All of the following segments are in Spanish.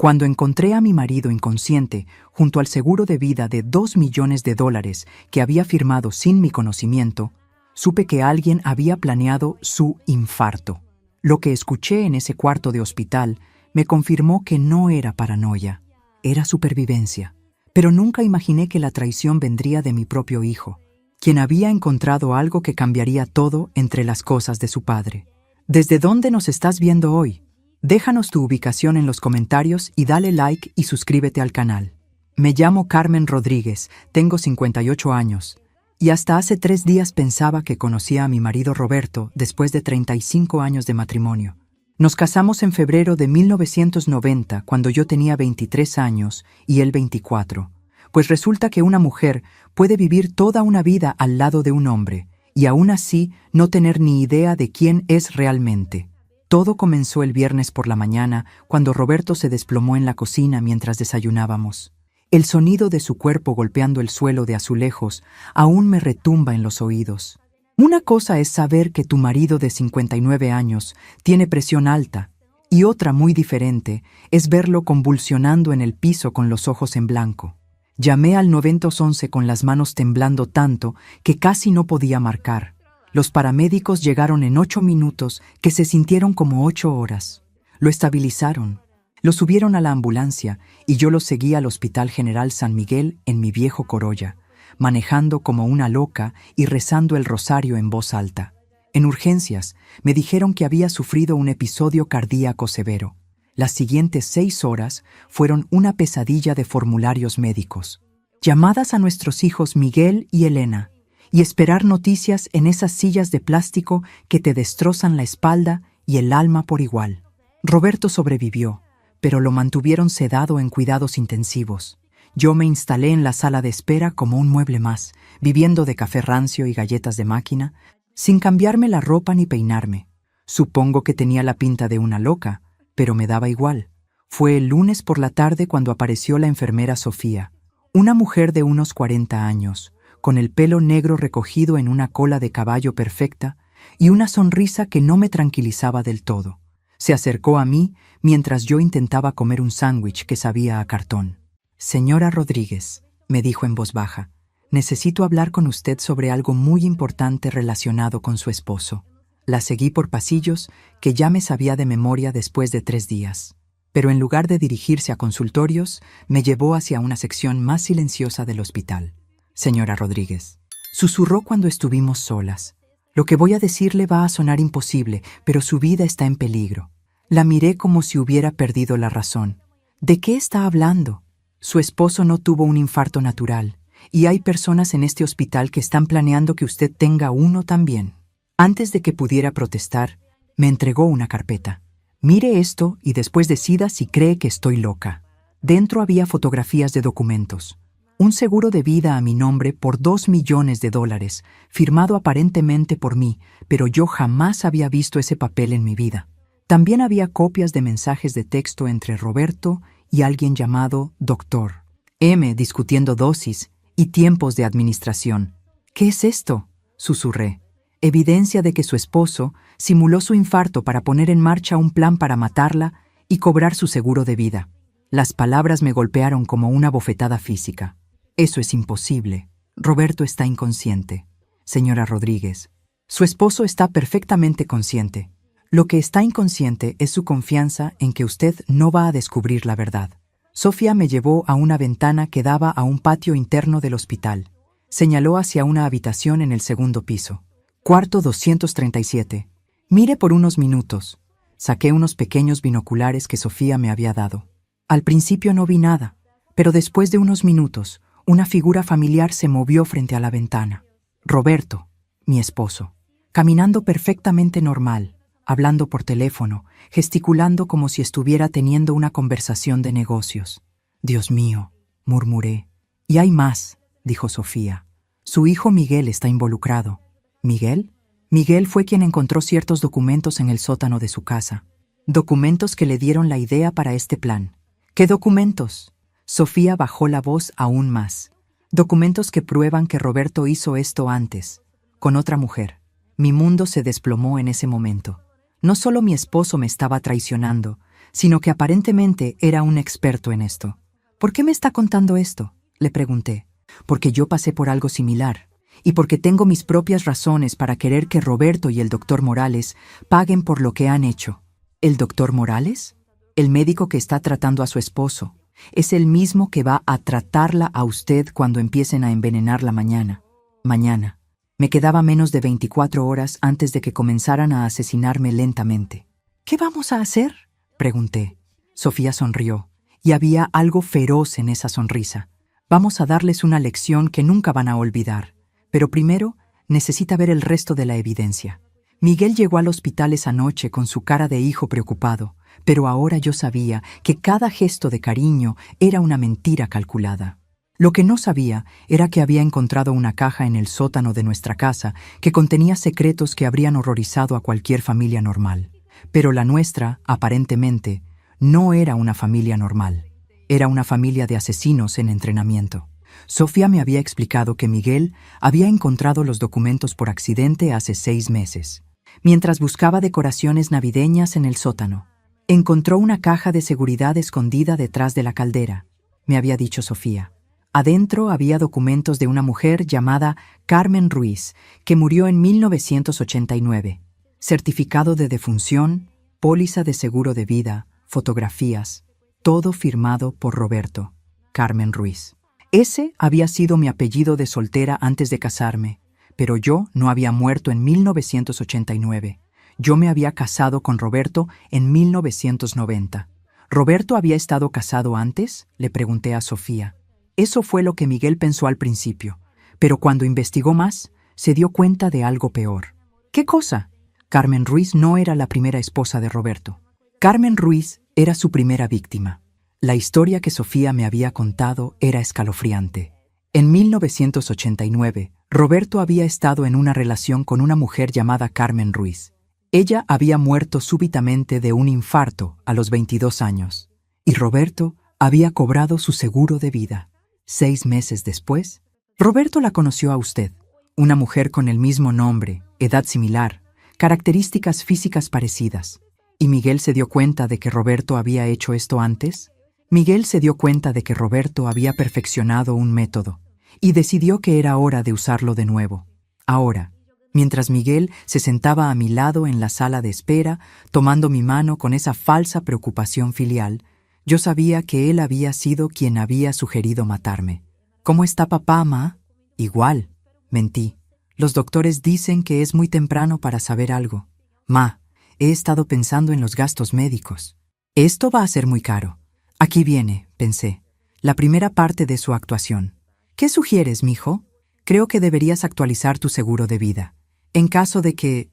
Cuando encontré a mi marido inconsciente junto al seguro de vida de $2 millones que había firmado sin mi conocimiento, supe que alguien había planeado su infarto. Lo que escuché en ese cuarto de hospital me confirmó que no era paranoia, era supervivencia. Pero nunca imaginé que la traición vendría de mi propio hijo, quien había encontrado algo que cambiaría todo entre las cosas de su padre. ¿Desde dónde nos estás viendo hoy? Déjanos tu ubicación en los comentarios y dale like y suscríbete al canal. Me llamo Carmen Rodríguez, tengo 58 años, y hasta hace 3 días pensaba que conocía a mi marido Roberto después de 35 años de matrimonio. Nos casamos en febrero de 1990, cuando yo tenía 23 años y él 24. Pues resulta que una mujer puede vivir toda una vida al lado de un hombre, y aún así no tener ni idea de quién es realmente. Todo comenzó el viernes por la mañana, cuando Roberto se desplomó en la cocina mientras desayunábamos. El sonido de su cuerpo golpeando el suelo de azulejos aún me retumba en los oídos. Una cosa es saber que tu marido de 59 años tiene presión alta, y otra muy diferente es verlo convulsionando en el piso con los ojos en blanco. Llamé al 911 con las manos temblando tanto que casi no podía marcar. Los paramédicos llegaron en 8 minutos que se sintieron como 8 horas. Lo estabilizaron, lo subieron a la ambulancia y yo lo seguí al Hospital General San Miguel en mi viejo Corolla, manejando como una loca y rezando el rosario en voz alta. En urgencias me dijeron que había sufrido un episodio cardíaco severo. Las siguientes 6 horas fueron una pesadilla de formularios médicos, llamadas a nuestros hijos Miguel y Elena, y esperar noticias en esas sillas de plástico que te destrozan la espalda y el alma por igual. Roberto sobrevivió, pero lo mantuvieron sedado en cuidados intensivos. Yo me instalé en la sala de espera como un mueble más, viviendo de café rancio y galletas de máquina, sin cambiarme la ropa ni peinarme. Supongo que tenía la pinta de una loca, pero me daba igual. Fue el lunes por la tarde cuando apareció la enfermera Sofía, una mujer de unos 40 años, con el pelo negro recogido en una cola de caballo perfecta y una sonrisa que no me tranquilizaba del todo. Se acercó a mí mientras yo intentaba comer un sándwich que sabía a cartón. «Señora Rodríguez», me dijo en voz baja, «necesito hablar con usted sobre algo muy importante relacionado con su esposo». La seguí por pasillos que ya me sabía de memoria después de 3 días. Pero en lugar de dirigirse a consultorios, me llevó hacia una sección más silenciosa del hospital. «Señora Rodríguez», susurró cuando estuvimos solas, «lo que voy a decirle va a sonar imposible, pero su vida está en peligro». La miré como si hubiera perdido la razón. «¿De qué está hablando? Su esposo no tuvo un infarto natural, y hay personas en este hospital que están planeando que usted tenga uno también». Antes de que pudiera protestar, me entregó una carpeta. «Mire esto y después decida si cree que estoy loca». Dentro había fotografías de documentos. Un seguro de vida a mi nombre por $2 millones, firmado aparentemente por mí, pero yo jamás había visto ese papel en mi vida. También había copias de mensajes de texto entre Roberto y alguien llamado Dr. M discutiendo dosis y tiempos de administración. «¿Qué es esto?», susurré. Evidencia de que su esposo simuló su infarto para poner en marcha un plan para matarla y cobrar su seguro de vida. Las palabras me golpearon como una bofetada física. «Eso es imposible. Roberto está inconsciente. Señora Rodríguez, su esposo está perfectamente consciente. Lo que está inconsciente es su confianza en que usted no va a descubrir la verdad». Sofía me llevó a una ventana que daba a un patio interno del hospital. Señaló hacia una habitación en el 2º piso. «Cuarto 237. Mire por unos minutos». Saqué unos pequeños binoculares que Sofía me había dado. Al principio no vi nada, pero después de unos minutos, una figura familiar se movió frente a la ventana. Roberto, mi esposo, caminando perfectamente normal, hablando por teléfono, gesticulando como si estuviera teniendo una conversación de negocios. «Dios mío», murmuré. «Y hay más», dijo Sofía. «Su hijo Miguel está involucrado». «¿Miguel?» Miguel fue quien encontró ciertos documentos en el sótano de su casa. Documentos que le dieron la idea para este plan. ¿Qué documentos? Sofía bajó la voz aún más. Documentos que prueban que Roberto hizo esto antes, con otra mujer. Mi mundo se desplomó en ese momento. No solo mi esposo me estaba traicionando, sino que aparentemente era un experto en esto. ¿Por qué me está contando esto?, le pregunté. Porque yo pasé por algo similar, y porque tengo mis propias razones para querer que Roberto y el doctor Morales paguen por lo que han hecho. ¿El doctor Morales? El médico que está tratando a su esposo. Es el mismo que va a tratarla a usted cuando empiecen a envenenarla mañana. Mañana. Me quedaba menos de 24 horas antes de que comenzaran a asesinarme lentamente. ¿Qué vamos a hacer?, pregunté. Sofía sonrió, y había algo feroz en esa sonrisa. Vamos a darles una lección que nunca van a olvidar. Pero primero, necesita ver el resto de la evidencia. Miguel llegó al hospital esa noche con su cara de hijo preocupado, pero ahora yo sabía que cada gesto de cariño era una mentira calculada. Lo que no sabía era que había encontrado una caja en el sótano de nuestra casa que contenía secretos que habrían horrorizado a cualquier familia normal. Pero la nuestra, aparentemente, no era una familia normal. Era una familia de asesinos en entrenamiento. Sofía me había explicado que Miguel había encontrado los documentos por accidente hace 6 meses. Mientras buscaba decoraciones navideñas en el sótano, encontró una caja de seguridad escondida detrás de la caldera, me había dicho Sofía. Adentro había documentos de una mujer llamada Carmen Ruiz, que murió en 1989. Certificado de defunción, póliza de seguro de vida, fotografías, todo firmado por Roberto, Carmen Ruiz. Ese había sido mi apellido de soltera antes de casarme, pero yo no había muerto en 1989. Yo me había casado con Roberto en 1990. ¿Roberto había estado casado antes?, le pregunté a Sofía. Eso fue lo que Miguel pensó al principio, pero cuando investigó más, se dio cuenta de algo peor. ¿Qué cosa? Carmen Ruiz no era la primera esposa de Roberto. Carmen Ruiz era su primera víctima. La historia que Sofía me había contado era escalofriante. En 1989, Roberto había estado en una relación con una mujer llamada Carmen Ruiz. Ella había muerto súbitamente de un infarto a los 22 años, y Roberto había cobrado su seguro de vida. 6 meses después, Roberto la conoció a usted, una mujer con el mismo nombre, edad similar, características físicas parecidas. ¿Y Miguel se dio cuenta de que Roberto había hecho esto antes? Miguel se dio cuenta de que Roberto había perfeccionado un método y decidió que era hora de usarlo de nuevo. Ahora, mientras Miguel se sentaba a mi lado en la sala de espera, tomando mi mano con esa falsa preocupación filial, yo sabía que él había sido quien había sugerido matarme. ¿Cómo está papá, ma? Igual. Mentí. Los doctores dicen que es muy temprano para saber algo. Ma, he estado pensando en los gastos médicos. Esto va a ser muy caro. Aquí viene, pensé, la primera parte de su actuación. ¿Qué sugieres, mijo? Creo que deberías actualizar tu seguro de vida. En caso de que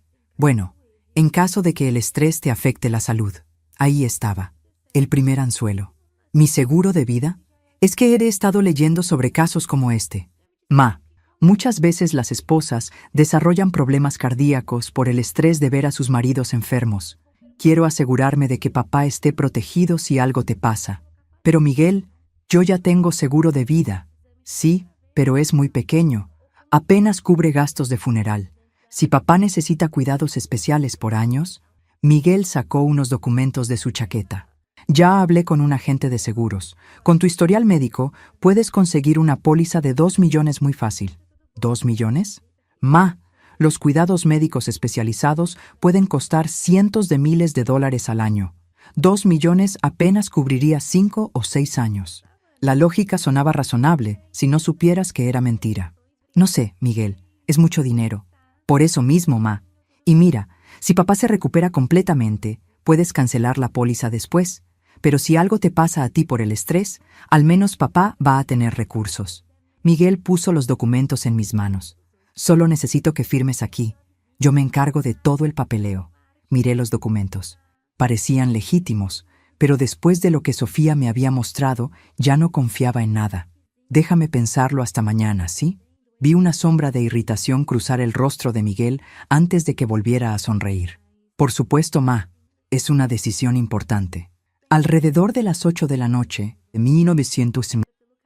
el estrés te afecte la salud. Ahí estaba. El primer anzuelo. ¿Mi seguro de vida? Es que he estado leyendo sobre casos como este. Ma, muchas veces las esposas desarrollan problemas cardíacos por el estrés de ver a sus maridos enfermos. Quiero asegurarme de que papá esté protegido si algo te pasa. Pero Miguel, yo ya tengo seguro de vida. Sí, pero es muy pequeño. Apenas cubre gastos de funeral. Si papá necesita cuidados especiales por años, Miguel sacó unos documentos de su chaqueta. Ya hablé con un agente de seguros. Con tu historial médico, puedes conseguir una póliza de 2 millones muy fácil. ¿2 millones? Ma, los cuidados médicos especializados pueden costar cientos de miles de dólares al año. 2 millones apenas cubriría 5 o 6 años. La lógica sonaba razonable si no supieras que era mentira. No sé, Miguel, es mucho dinero. Por eso mismo, ma. Y mira, si papá se recupera completamente, puedes cancelar la póliza después. Pero si algo te pasa a ti por el estrés, al menos papá va a tener recursos. Miguel puso los documentos en mis manos. Solo necesito que firmes aquí. Yo me encargo de todo el papeleo. Miré los documentos. Parecían legítimos, pero después de lo que Sofía me había mostrado, ya no confiaba en nada. Déjame pensarlo hasta mañana, ¿sí? Vi una sombra de irritación cruzar el rostro de Miguel antes de que volviera a sonreír. Por supuesto, ma, es una decisión importante. Alrededor de las 8 de la noche, de 1900.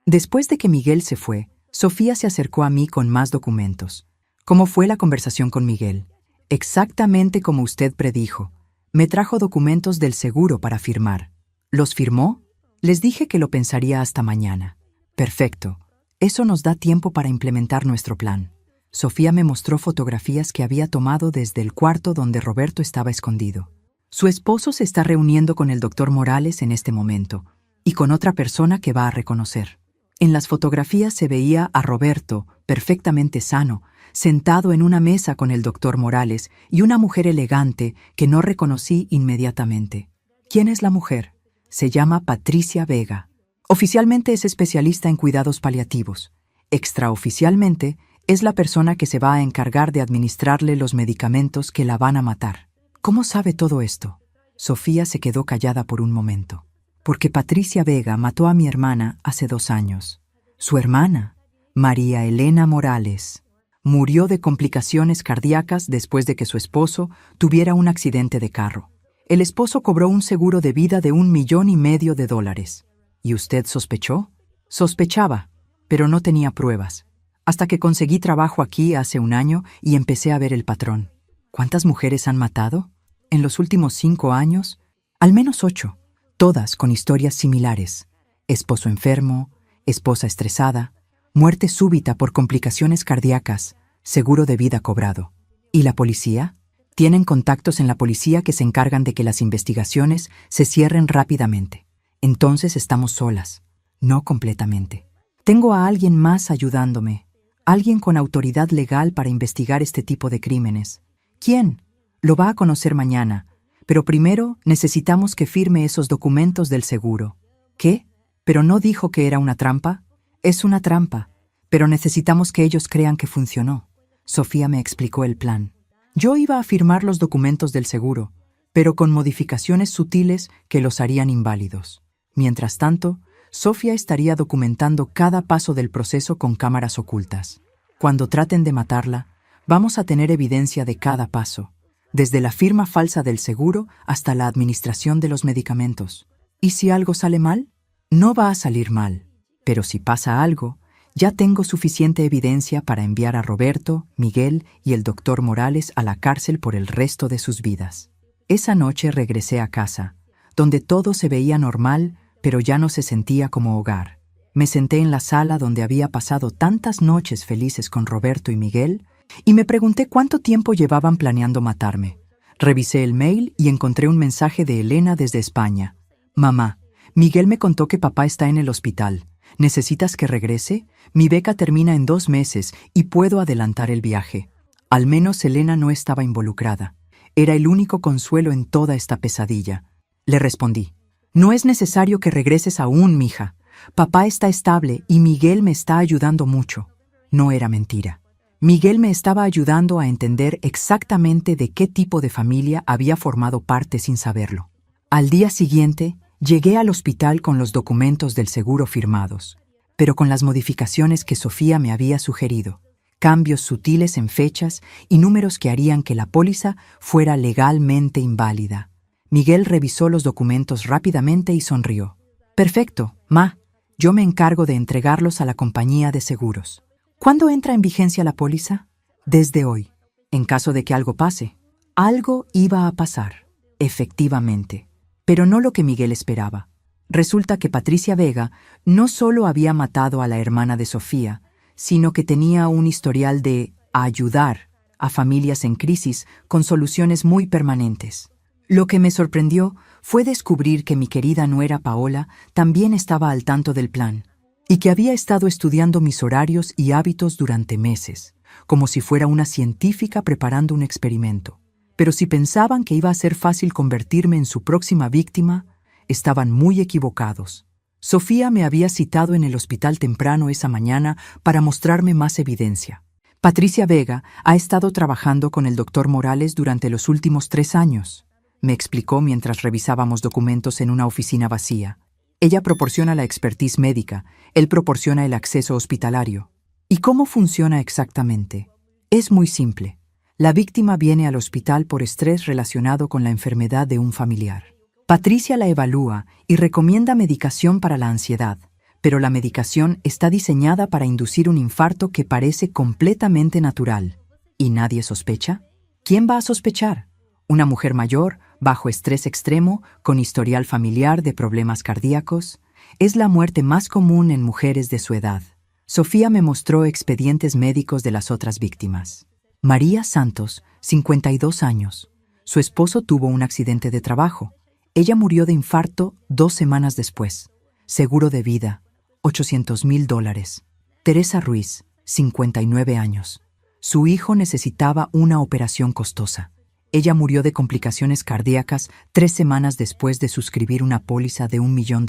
Después de que Miguel se fue, Sofía se acercó a mí con más documentos. ¿Cómo fue la conversación con Miguel? Exactamente como usted predijo. Me trajo documentos del seguro para firmar. ¿Los firmó? Les dije que lo pensaría hasta mañana. Perfecto. Eso nos da tiempo para implementar nuestro plan. Sofía me mostró fotografías que había tomado desde el cuarto donde Roberto estaba escondido. Su esposo se está reuniendo con el doctor Morales en este momento y con otra persona que va a reconocer. En las fotografías se veía a Roberto, perfectamente sano, sentado en una mesa con el doctor Morales y una mujer elegante que no reconocí inmediatamente. ¿Quién es la mujer? Se llama Patricia Vega. Oficialmente es especialista en cuidados paliativos. Extraoficialmente es la persona que se va a encargar de administrarle los medicamentos que la van a matar. ¿Cómo sabe todo esto? Sofía se quedó callada por un momento. Porque Patricia Vega mató a mi hermana hace 2 años. Su hermana, María Elena Morales, murió de complicaciones cardíacas después de que su esposo tuviera un accidente de carro. El esposo cobró un seguro de vida de $1,500,000. ¿Y usted sospechó? Sospechaba, pero no tenía pruebas. Hasta que conseguí trabajo aquí hace 1 año y empecé a ver el patrón. ¿Cuántas mujeres han matado? En los últimos 5 años, al menos 8, todas con historias similares. Esposo enfermo, esposa estresada, muerte súbita por complicaciones cardíacas, seguro de vida cobrado. ¿Y la policía? Tienen contactos en la policía que se encargan de que las investigaciones se cierren rápidamente. Entonces estamos solas, no completamente. Tengo a alguien más ayudándome, alguien con autoridad legal para investigar este tipo de crímenes. ¿Quién? Lo va a conocer mañana, pero primero necesitamos que firme esos documentos del seguro. ¿Qué? ¿Pero no dijo que era una trampa? Es una trampa, pero necesitamos que ellos crean que funcionó. Sofía me explicó el plan. Yo iba a firmar los documentos del seguro, pero con modificaciones sutiles que los harían inválidos. Mientras tanto, Sofía estaría documentando cada paso del proceso con cámaras ocultas. Cuando traten de matarla, vamos a tener evidencia de cada paso, desde la firma falsa del seguro hasta la administración de los medicamentos. ¿Y si algo sale mal? No va a salir mal, pero si pasa algo, ya tengo suficiente evidencia para enviar a Roberto, Miguel y el doctor Morales a la cárcel por el resto de sus vidas. Esa noche regresé a casa, donde todo se veía normal, pero ya no se sentía como hogar. Me senté en la sala donde había pasado tantas noches felices con Roberto y Miguel y me pregunté cuánto tiempo llevaban planeando matarme. Revisé el mail y encontré un mensaje de Elena desde España. Mamá, Miguel me contó que papá está en el hospital. ¿Necesitas que regrese? Mi beca termina en 2 meses y puedo adelantar el viaje. Al menos Elena no estaba involucrada. Era el único consuelo en toda esta pesadilla. Le respondí. No es necesario que regreses aún, mija. Papá está estable y Miguel me está ayudando mucho. No era mentira. Miguel me estaba ayudando a entender exactamente de qué tipo de familia había formado parte sin saberlo. Al día siguiente, llegué al hospital con los documentos del seguro firmados, pero con las modificaciones que Sofía me había sugerido, cambios sutiles en fechas y números que harían que la póliza fuera legalmente inválida. Miguel revisó los documentos rápidamente y sonrió. Perfecto, ma. Yo me encargo de entregarlos a la compañía de seguros. ¿Cuándo entra en vigencia la póliza? Desde hoy. En caso de que algo pase. Algo iba a pasar, efectivamente. Pero no lo que Miguel esperaba. Resulta que Patricia Vega no solo había matado a la hermana de Sofía, sino que tenía un historial de ayudar a familias en crisis con soluciones muy permanentes. Lo que me sorprendió fue descubrir que mi querida nuera Paola también estaba al tanto del plan y que había estado estudiando mis horarios y hábitos durante meses, como si fuera una científica preparando un experimento. Pero si pensaban que iba a ser fácil convertirme en su próxima víctima, estaban muy equivocados. Sofía me había citado en el hospital temprano esa mañana para mostrarme más evidencia. Patricia Vega ha estado trabajando con el doctor Morales durante los últimos 3 años, me explicó mientras revisábamos documentos en una oficina vacía. Ella proporciona la expertise médica, él proporciona el acceso hospitalario. ¿Y cómo funciona exactamente? Es muy simple. La víctima viene al hospital por estrés relacionado con la enfermedad de un familiar. Patricia la evalúa y recomienda medicación para la ansiedad, pero la medicación está diseñada para inducir un infarto que parece completamente natural. ¿Y nadie sospecha? ¿Quién va a sospechar? Una mujer mayor, bajo estrés extremo, con historial familiar de problemas cardíacos, es la muerte más común en mujeres de su edad. Sofía me mostró expedientes médicos de las otras víctimas. María Santos, 52 años. Su esposo tuvo un accidente de trabajo. Ella murió de infarto 2 semanas después. Seguro de vida, $800,000. Teresa Ruiz, 59 años. Su hijo necesitaba una operación costosa. Ella murió de complicaciones cardíacas 3 semanas después de suscribir una póliza de $1 millón.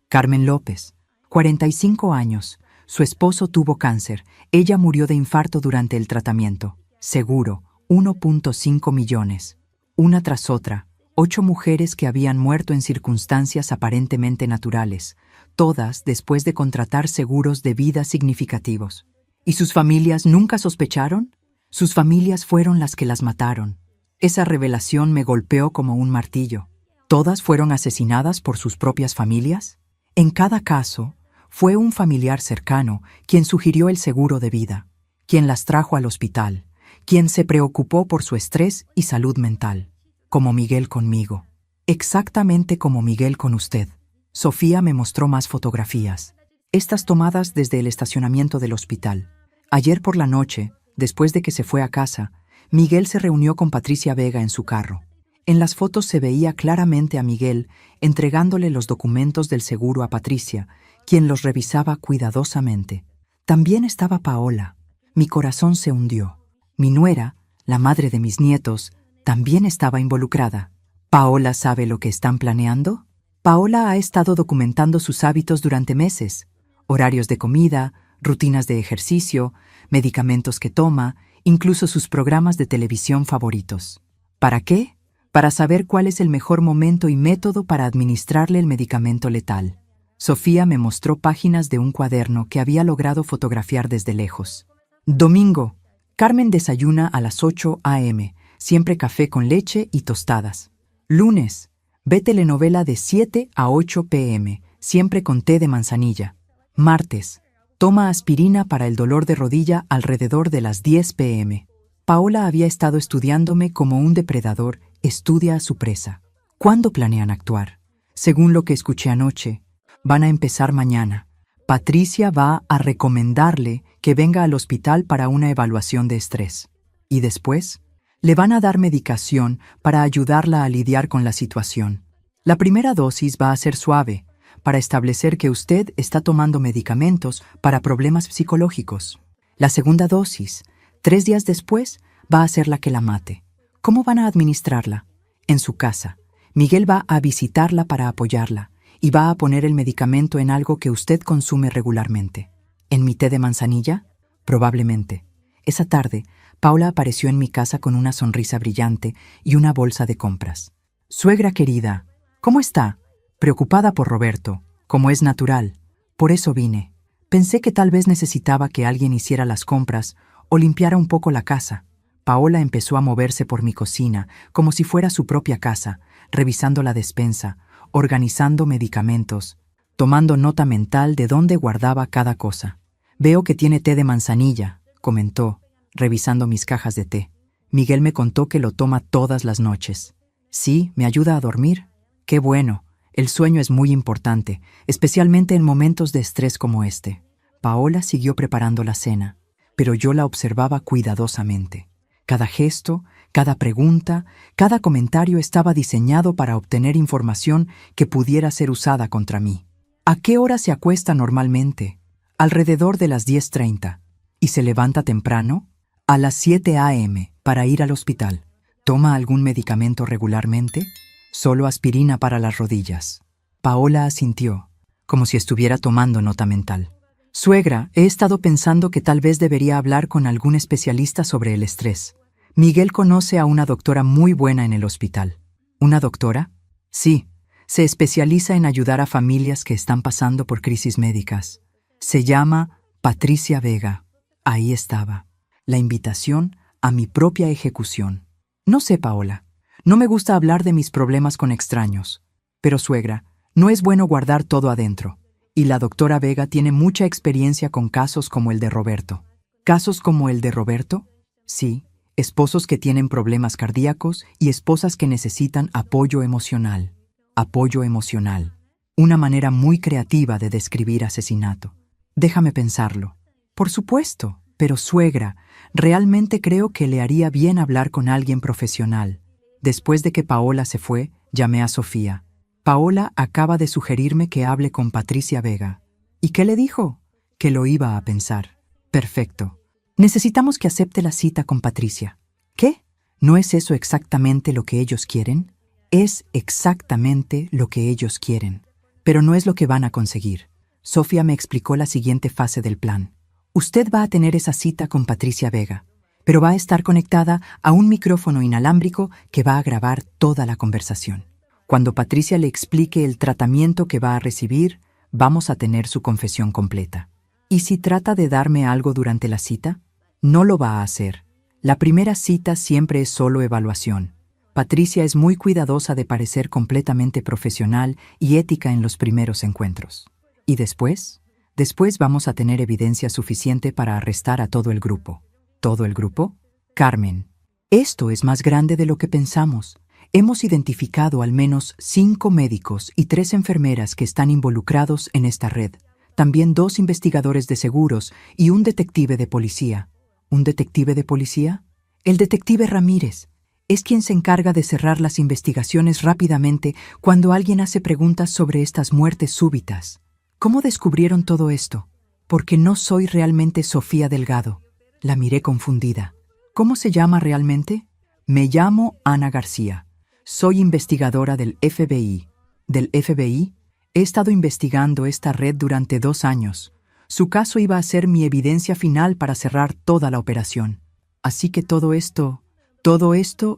Carmen López, 45 años. Su esposo tuvo cáncer. Ella murió de infarto durante el tratamiento. Seguro, 1.5 millones. Una tras otra, 8 mujeres que habían muerto en circunstancias aparentemente naturales, todas después de contratar seguros de vida significativos. ¿Y sus familias nunca sospecharon? Sus familias fueron las que las mataron. Esa revelación me golpeó como un martillo. ¿Todas fueron asesinadas por sus propias familias? En cada caso, fue un familiar cercano quien sugirió el seguro de vida, quien las trajo al hospital, quien se preocupó por su estrés y salud mental, como Miguel conmigo, exactamente como Miguel con usted. Sofía me mostró más fotografías, estas tomadas desde el estacionamiento del hospital. Ayer por la noche, después de que se fue a casa, Miguel se reunió con Patricia Vega en su carro. En las fotos se veía claramente a Miguel entregándole los documentos del seguro a Patricia, quien los revisaba cuidadosamente. También estaba Paola. Mi corazón se hundió. Mi nuera, la madre de mis nietos, también estaba involucrada. ¿Paola sabe lo que están planeando? Paola ha estado documentando sus hábitos durante meses. Horarios de comida, rutinas de ejercicio, medicamentos que toma, incluso sus programas de televisión favoritos. ¿Para qué? Para saber cuál es el mejor momento y método para administrarle el medicamento letal. Sofía me mostró páginas de un cuaderno que había logrado fotografiar desde lejos. Domingo. Carmen desayuna a las 8 a.m., siempre café con leche y tostadas. Lunes. Ve telenovela de 7 a 8 p.m., siempre con té de manzanilla. Martes. Toma aspirina para el dolor de rodilla alrededor de las 10 p.m. Paola había estado estudiándome como un depredador estudia a su presa. ¿Cuándo planean actuar? Según lo que escuché anoche, van a empezar mañana. Patricia va a recomendarle que venga al hospital para una evaluación de estrés. Y después, le van a dar medicación para ayudarla a lidiar con la situación. La primera dosis va a ser suave, para establecer que usted está tomando medicamentos para problemas psicológicos. La segunda dosis, 3 días después, va a ser la que la mate. ¿Cómo van a administrarla? En su casa. Miguel va a visitarla para apoyarla y va a poner el medicamento en algo que usted consume regularmente. ¿En mi té de manzanilla? Probablemente. Esa tarde, Paula apareció en mi casa con una sonrisa brillante y una bolsa de compras. Suegra querida, ¿cómo está? Preocupada por Roberto, como es natural. Por eso vine. Pensé que tal vez necesitaba que alguien hiciera las compras o limpiara un poco la casa. Paola empezó a moverse por mi cocina, como si fuera su propia casa, revisando la despensa, organizando medicamentos, tomando nota mental de dónde guardaba cada cosa. Veo que tiene té de manzanilla, comentó, revisando mis cajas de té. Miguel me contó que lo toma todas las noches. Sí, me ayuda a dormir. Qué bueno. El sueño es muy importante, especialmente en momentos de estrés como este. Paola siguió preparando la cena, pero yo la observaba cuidadosamente. Cada gesto, cada pregunta, cada comentario estaba diseñado para obtener información que pudiera ser usada contra mí. ¿A qué hora se acuesta normalmente? Alrededor de las 10:30. ¿Y se levanta temprano? A las 7 a.m. para ir al hospital. ¿Toma algún medicamento regularmente? Solo aspirina para las rodillas. Paola asintió, como si estuviera tomando nota mental. Suegra, he estado pensando que tal vez debería hablar con algún especialista sobre el estrés. Miguel conoce a una doctora muy buena en el hospital. ¿Una doctora? Sí, se especializa en ayudar a familias que están pasando por crisis médicas. Se llama Patricia Vega. Ahí estaba, la invitación a mi propia ejecución. No sé, Paola. No me gusta hablar de mis problemas con extraños. Pero, suegra, no es bueno guardar todo adentro. Y la doctora Vega tiene mucha experiencia con casos como el de Roberto. ¿Casos como el de Roberto? Sí, esposos que tienen problemas cardíacos y esposas que necesitan apoyo emocional. Apoyo emocional. Una manera muy creativa de describir asesinato. Déjame pensarlo. Por supuesto, pero suegra, realmente creo que le haría bien hablar con alguien profesional. Después de que Paola se fue, llamé a Sofía. Paola acaba de sugerirme que hable con Patricia Vega. ¿Y qué le dijo? Que lo iba a pensar. Perfecto. Necesitamos que acepte la cita con Patricia. ¿Qué? ¿No es eso exactamente lo que ellos quieren? Es exactamente lo que ellos quieren. Pero no es lo que van a conseguir. Sofía me explicó la siguiente fase del plan. Usted va a tener esa cita con Patricia Vega, pero va a estar conectada a un micrófono inalámbrico que va a grabar toda la conversación. Cuando Patricia le explique el tratamiento que va a recibir, vamos a tener su confesión completa. ¿Y si trata de darme algo durante la cita? No lo va a hacer. La primera cita siempre es solo evaluación. Patricia es muy cuidadosa de parecer completamente profesional y ética en los primeros encuentros. ¿Y después? Después vamos a tener evidencia suficiente para arrestar a todo el grupo. ¿Todo el grupo? Carmen, esto es más grande de lo que pensamos. Hemos identificado al menos 5 médicos y 3 enfermeras que están involucrados en esta red. También 2 investigadores de seguros y un detective de policía. ¿Un detective de policía? El detective Ramírez. Es quien se encarga de cerrar las investigaciones rápidamente cuando alguien hace preguntas sobre estas muertes súbitas. ¿Cómo descubrieron todo esto? Porque no soy realmente Sofía Delgado. La miré confundida. ¿Cómo se llama realmente? Me llamo Ana García. Soy investigadora del FBI. ¿Del FBI? He estado investigando esta red durante 2 años. Su caso iba a ser mi evidencia final para cerrar toda la operación. Así que todo esto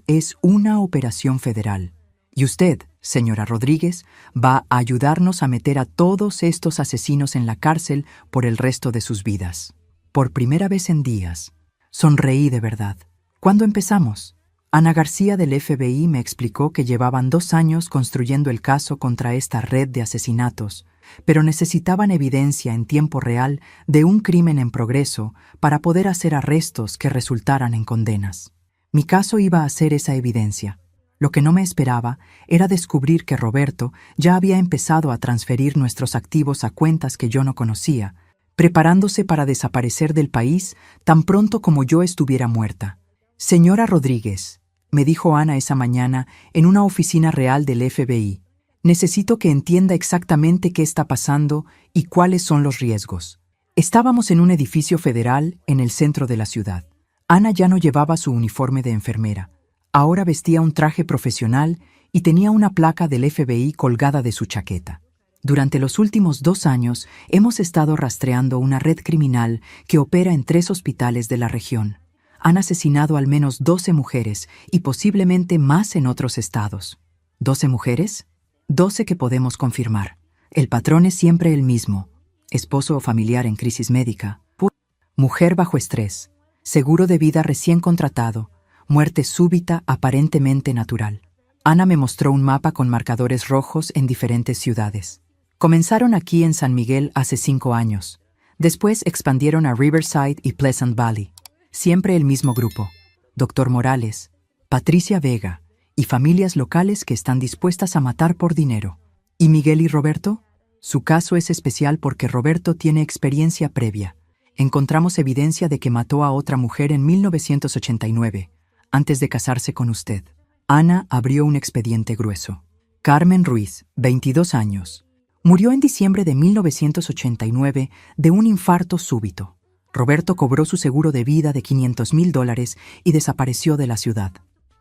es una operación federal. Y usted, señora Rodríguez, va a ayudarnos a meter a todos estos asesinos en la cárcel por el resto de sus vidas. Por primera vez en días, sonreí de verdad. ¿Cuándo empezamos? Ana García del FBI me explicó que llevaban 2 años construyendo el caso contra esta red de asesinatos, pero necesitaban evidencia en tiempo real de un crimen en progreso para poder hacer arrestos que resultaran en condenas. Mi caso iba a ser esa evidencia. Lo que no me esperaba era descubrir que Roberto ya había empezado a transferir nuestros activos a cuentas que yo no conocía, preparándose para desaparecer del país tan pronto como yo estuviera muerta. Señora Rodríguez, me dijo Ana esa mañana en una oficina real del FBI, necesito que entienda exactamente qué está pasando y cuáles son los riesgos. Estábamos en un edificio federal en el centro de la ciudad. Ana ya no llevaba su uniforme de enfermera. Ahora vestía un traje profesional y tenía una placa del FBI colgada de su chaqueta. Durante los últimos 2 años hemos estado rastreando una red criminal que opera en 3 hospitales de la región. Han asesinado al menos 12 mujeres y posiblemente más en otros estados. ¿12 mujeres? 12 que podemos confirmar. El patrón es siempre el mismo. Esposo o familiar en crisis médica. Mujer bajo estrés. Seguro de vida recién contratado. Muerte súbita aparentemente natural. Ana me mostró un mapa con marcadores rojos en diferentes ciudades. Comenzaron aquí en San Miguel hace 5 años. Después expandieron a Riverside y Pleasant Valley. Siempre el mismo grupo. Dr. Morales, Patricia Vega y familias locales que están dispuestas a matar por dinero. ¿Y Miguel y Roberto? Su caso es especial porque Roberto tiene experiencia previa. Encontramos evidencia de que mató a otra mujer en 1989, antes de casarse con usted. Ana abrió un expediente grueso. Carmen Ruiz, 22 años. Murió en diciembre de 1989 de un infarto súbito. Roberto cobró su seguro de vida de $500,000 y desapareció de la ciudad.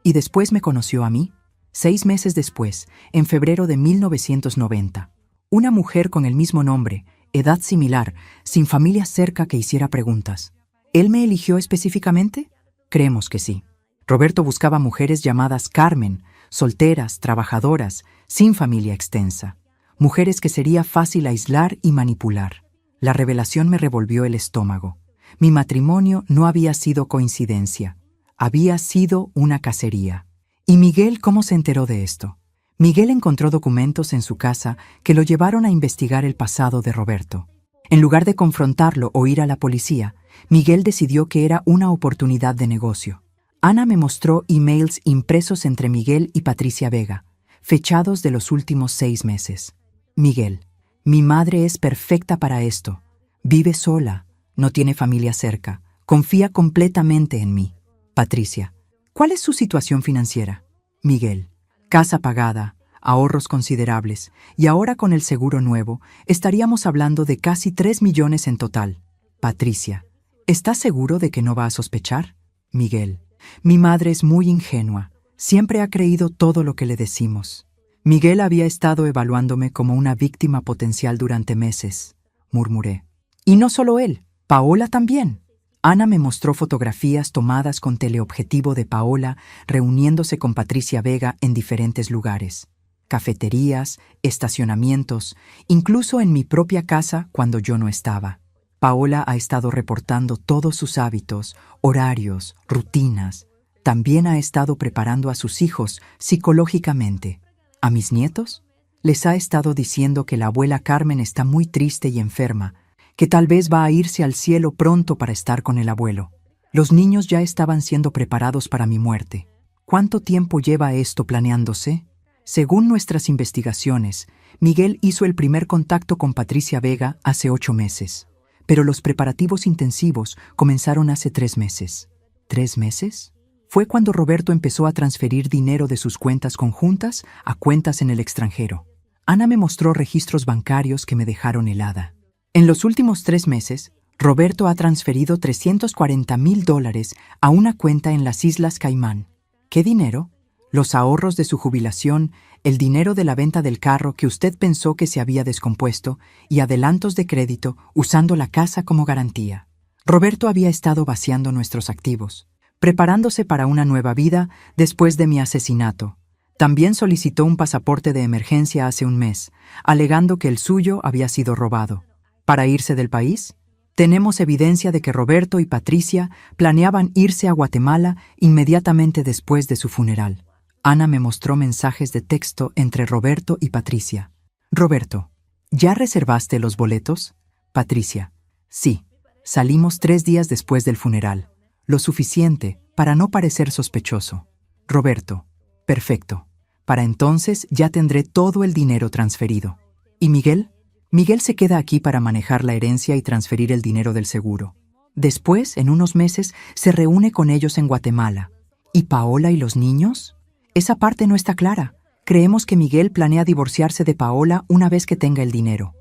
¿Y después me conoció a mí? 6 meses después, en febrero de 1990. Una mujer con el mismo nombre, edad similar, sin familia cerca que hiciera preguntas. ¿Él me eligió específicamente? Creemos que sí. Roberto buscaba mujeres llamadas Carmen, solteras, trabajadoras, sin familia extensa. Mujeres que sería fácil aislar y manipular. La revelación me revolvió el estómago. Mi matrimonio no había sido coincidencia. Había sido una cacería. ¿Y Miguel cómo se enteró de esto? Miguel encontró documentos en su casa que lo llevaron a investigar el pasado de Roberto. En lugar de confrontarlo o ir a la policía, Miguel decidió que era una oportunidad de negocio. Ana me mostró emails impresos entre Miguel y Patricia Vega, fechados de los últimos 6 meses. Miguel: mi madre es perfecta para esto. Vive sola, no tiene familia cerca, confía completamente en mí. Patricia: ¿cuál es su situación financiera? Miguel: casa pagada, ahorros considerables, y ahora con el seguro nuevo, estaríamos hablando de casi 3 millones en total. Patricia: ¿estás seguro de que no va a sospechar? Miguel: mi madre es muy ingenua, siempre ha creído todo lo que le decimos. Miguel había estado evaluándome como una víctima potencial durante meses, murmuré. Y no solo él, Paola también. Ana me mostró fotografías tomadas con teleobjetivo de Paola reuniéndose con Patricia Vega en diferentes lugares. Cafeterías, estacionamientos, incluso en mi propia casa cuando yo no estaba. Paola ha estado reportando todos sus hábitos, horarios, rutinas. También ha estado preparando a sus hijos psicológicamente. ¿A mis nietos? Les ha estado diciendo que la abuela Carmen está muy triste y enferma, que tal vez va a irse al cielo pronto para estar con el abuelo. Los niños ya estaban siendo preparados para mi muerte. ¿Cuánto tiempo lleva esto planeándose? Según nuestras investigaciones, Miguel hizo el primer contacto con Patricia Vega hace 8 meses, pero los preparativos intensivos comenzaron hace 3 meses. ¿3 meses? Fue cuando Roberto empezó a transferir dinero de sus cuentas conjuntas a cuentas en el extranjero. Ana me mostró registros bancarios que me dejaron helada. En los últimos 3 meses, Roberto ha transferido $340,000 a una cuenta en las Islas Caimán. ¿Qué dinero? Los ahorros de su jubilación, el dinero de la venta del carro que usted pensó que se había descompuesto y adelantos de crédito usando la casa como garantía. Roberto había estado vaciando nuestros activos, preparándose para una nueva vida después de mi asesinato. También solicitó un pasaporte de emergencia hace 1 mes, alegando que el suyo había sido robado. ¿Para irse del país? Tenemos evidencia de que Roberto y Patricia planeaban irse a Guatemala inmediatamente después de su funeral. Ana me mostró mensajes de texto entre Roberto y Patricia. Roberto: ¿ya reservaste los boletos? Patricia: sí, salimos 3 días después del funeral. Lo suficiente para no parecer sospechoso. Roberto: perfecto. Para entonces ya tendré todo el dinero transferido. ¿Y Miguel? Miguel se queda aquí para manejar la herencia y transferir el dinero del seguro. Después, en unos meses, se reúne con ellos en Guatemala. ¿Y Paola y los niños? Esa parte no está clara. Creemos que Miguel planea divorciarse de Paola una vez que tenga el dinero.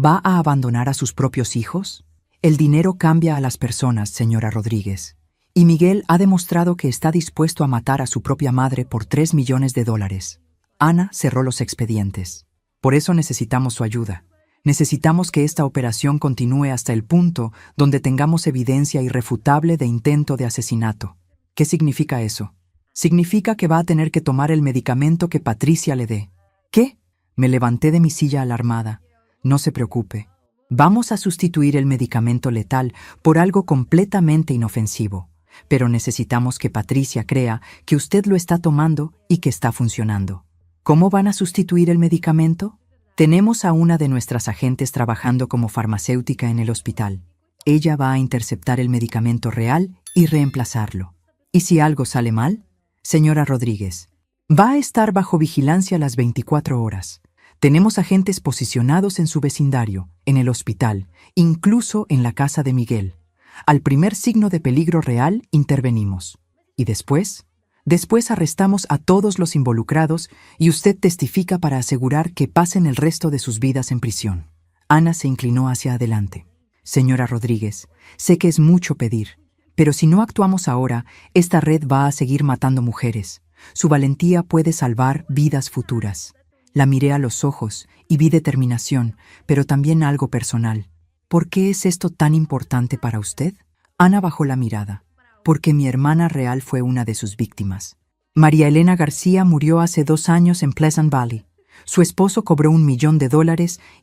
¿Va a abandonar a sus propios hijos? El dinero cambia a las personas, señora Rodríguez. Y Miguel ha demostrado que está dispuesto a matar a su propia madre por $3 millones. Ana cerró los expedientes. Por eso necesitamos su ayuda. Necesitamos que esta operación continúe hasta el punto donde tengamos evidencia irrefutable de intento de asesinato. ¿Qué significa eso? Significa que va a tener que tomar el medicamento que Patricia le dé. ¿Qué? Me levanté de mi silla alarmada. No se preocupe. Vamos a sustituir el medicamento letal por algo completamente inofensivo. Pero necesitamos que Patricia crea que usted lo está tomando y que está funcionando. ¿Cómo van a sustituir el medicamento? Tenemos a una de nuestras agentes trabajando como farmacéutica en el hospital. Ella va a interceptar el medicamento real y reemplazarlo. ¿Y si algo sale mal? Señora Rodríguez, va a estar bajo vigilancia las 24 horas. Tenemos agentes posicionados en su vecindario, en el hospital, incluso en la casa de Miguel. Al primer signo de peligro real, intervenimos. ¿Y después? Después arrestamos a todos los involucrados y usted testifica para asegurar que pasen el resto de sus vidas en prisión. Ana se inclinó hacia adelante. Señora Rodríguez, sé que es mucho pedir, pero si no actuamos ahora, esta red va a seguir matando mujeres. Su valentía puede salvar vidas futuras. La miré a los ojos y vi determinación, pero también algo personal. ¿Por qué es esto tan importante para usted? Ana bajó la mirada. Porque mi hermana real fue una de sus víctimas. María Elena García murió hace 2 años en Pleasant Valley. Su esposo cobró $1 millón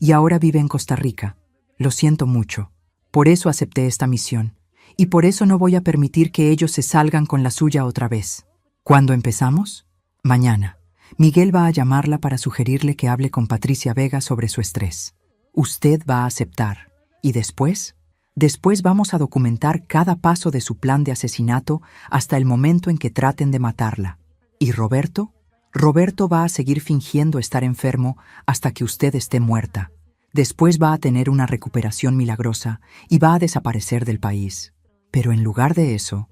y ahora vive en Costa Rica. Lo siento mucho. Por eso acepté esta misión. Y por eso no voy a permitir que ellos se salgan con la suya otra vez. ¿Cuándo empezamos? Mañana. Miguel va a llamarla para sugerirle que hable con Patricia Vega sobre su estrés. Usted va a aceptar. ¿Y después? Después vamos a documentar cada paso de su plan de asesinato hasta el momento en que traten de matarla. ¿Y Roberto? Roberto va a seguir fingiendo estar enfermo hasta que usted esté muerta. Después va a tener una recuperación milagrosa y va a desaparecer del país. Pero en lugar de eso,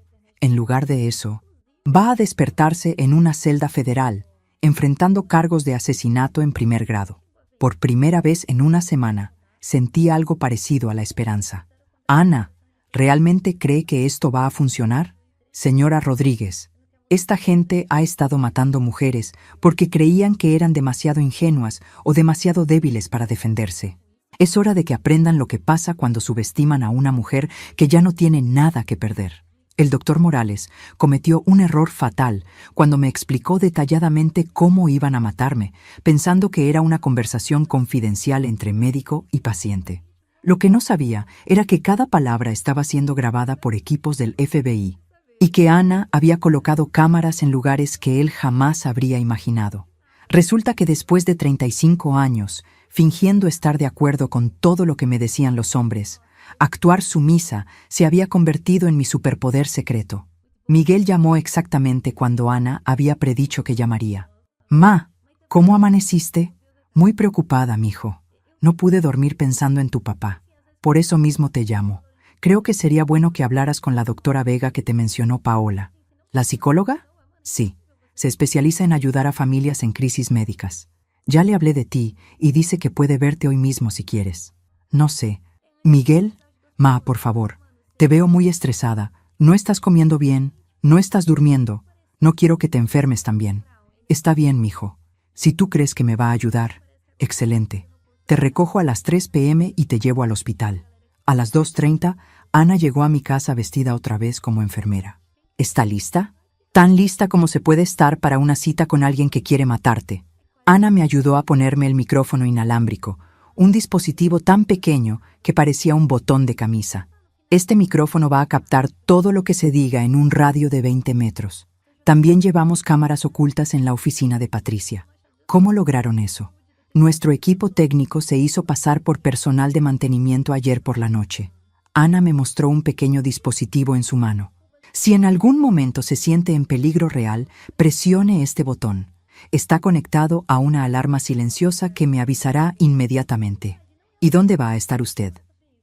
va a despertarse en una celda federal, enfrentando cargos de asesinato en primer grado. Por primera vez en una semana, sentí algo parecido a la esperanza. Ana, ¿realmente cree que esto va a funcionar? Señora Rodríguez, esta gente ha estado matando mujeres porque creían que eran demasiado ingenuas o demasiado débiles para defenderse. Es hora de que aprendan lo que pasa cuando subestiman a una mujer que ya no tiene nada que perder. El doctor Morales cometió un error fatal cuando me explicó detalladamente cómo iban a matarme, pensando que era una conversación confidencial entre médico y paciente. Lo que no sabía era que cada palabra estaba siendo grabada por equipos del FBI y que Ana había colocado cámaras en lugares que él jamás habría imaginado. Resulta que después de 35 años, fingiendo estar de acuerdo con todo lo que me decían los hombres, actuar sumisa se había convertido en mi superpoder secreto. Miguel llamó exactamente cuando Ana había predicho que llamaría. «Ma, ¿cómo amaneciste?» «Muy preocupada, mijo. No pude dormir pensando en tu papá. Por eso mismo te llamo. Creo que sería bueno que hablaras con la doctora Vega que te mencionó Paola». «¿La psicóloga?» «Sí. Se especializa en ayudar a familias en crisis médicas. Ya le hablé de ti y dice que puede verte hoy mismo si quieres». «No sé. Miguel, ma, por favor. Te veo muy estresada. No estás comiendo bien, no estás durmiendo. No quiero que te enfermes también». «Está bien, mijo. Si tú crees que me va a ayudar, excelente. Te recojo a las 3 p.m. y te llevo al hospital». A las 2:30, Ana llegó a mi casa vestida otra vez como enfermera. «¿Está lista?» «Tan lista como se puede estar para una cita con alguien que quiere matarte». Ana me ayudó a ponerme el micrófono inalámbrico, un dispositivo tan pequeño que parecía un botón de camisa. Este micrófono va a captar todo lo que se diga en un radio de 20 metros. También llevamos cámaras ocultas en la oficina de Patricia. ¿Cómo lograron eso? Nuestro equipo técnico se hizo pasar por personal de mantenimiento ayer por la noche. Ana me mostró un pequeño dispositivo en su mano. Si en algún momento se siente en peligro real, presione este botón. Está conectado a una alarma silenciosa que me avisará inmediatamente. ¿Y dónde va a estar usted?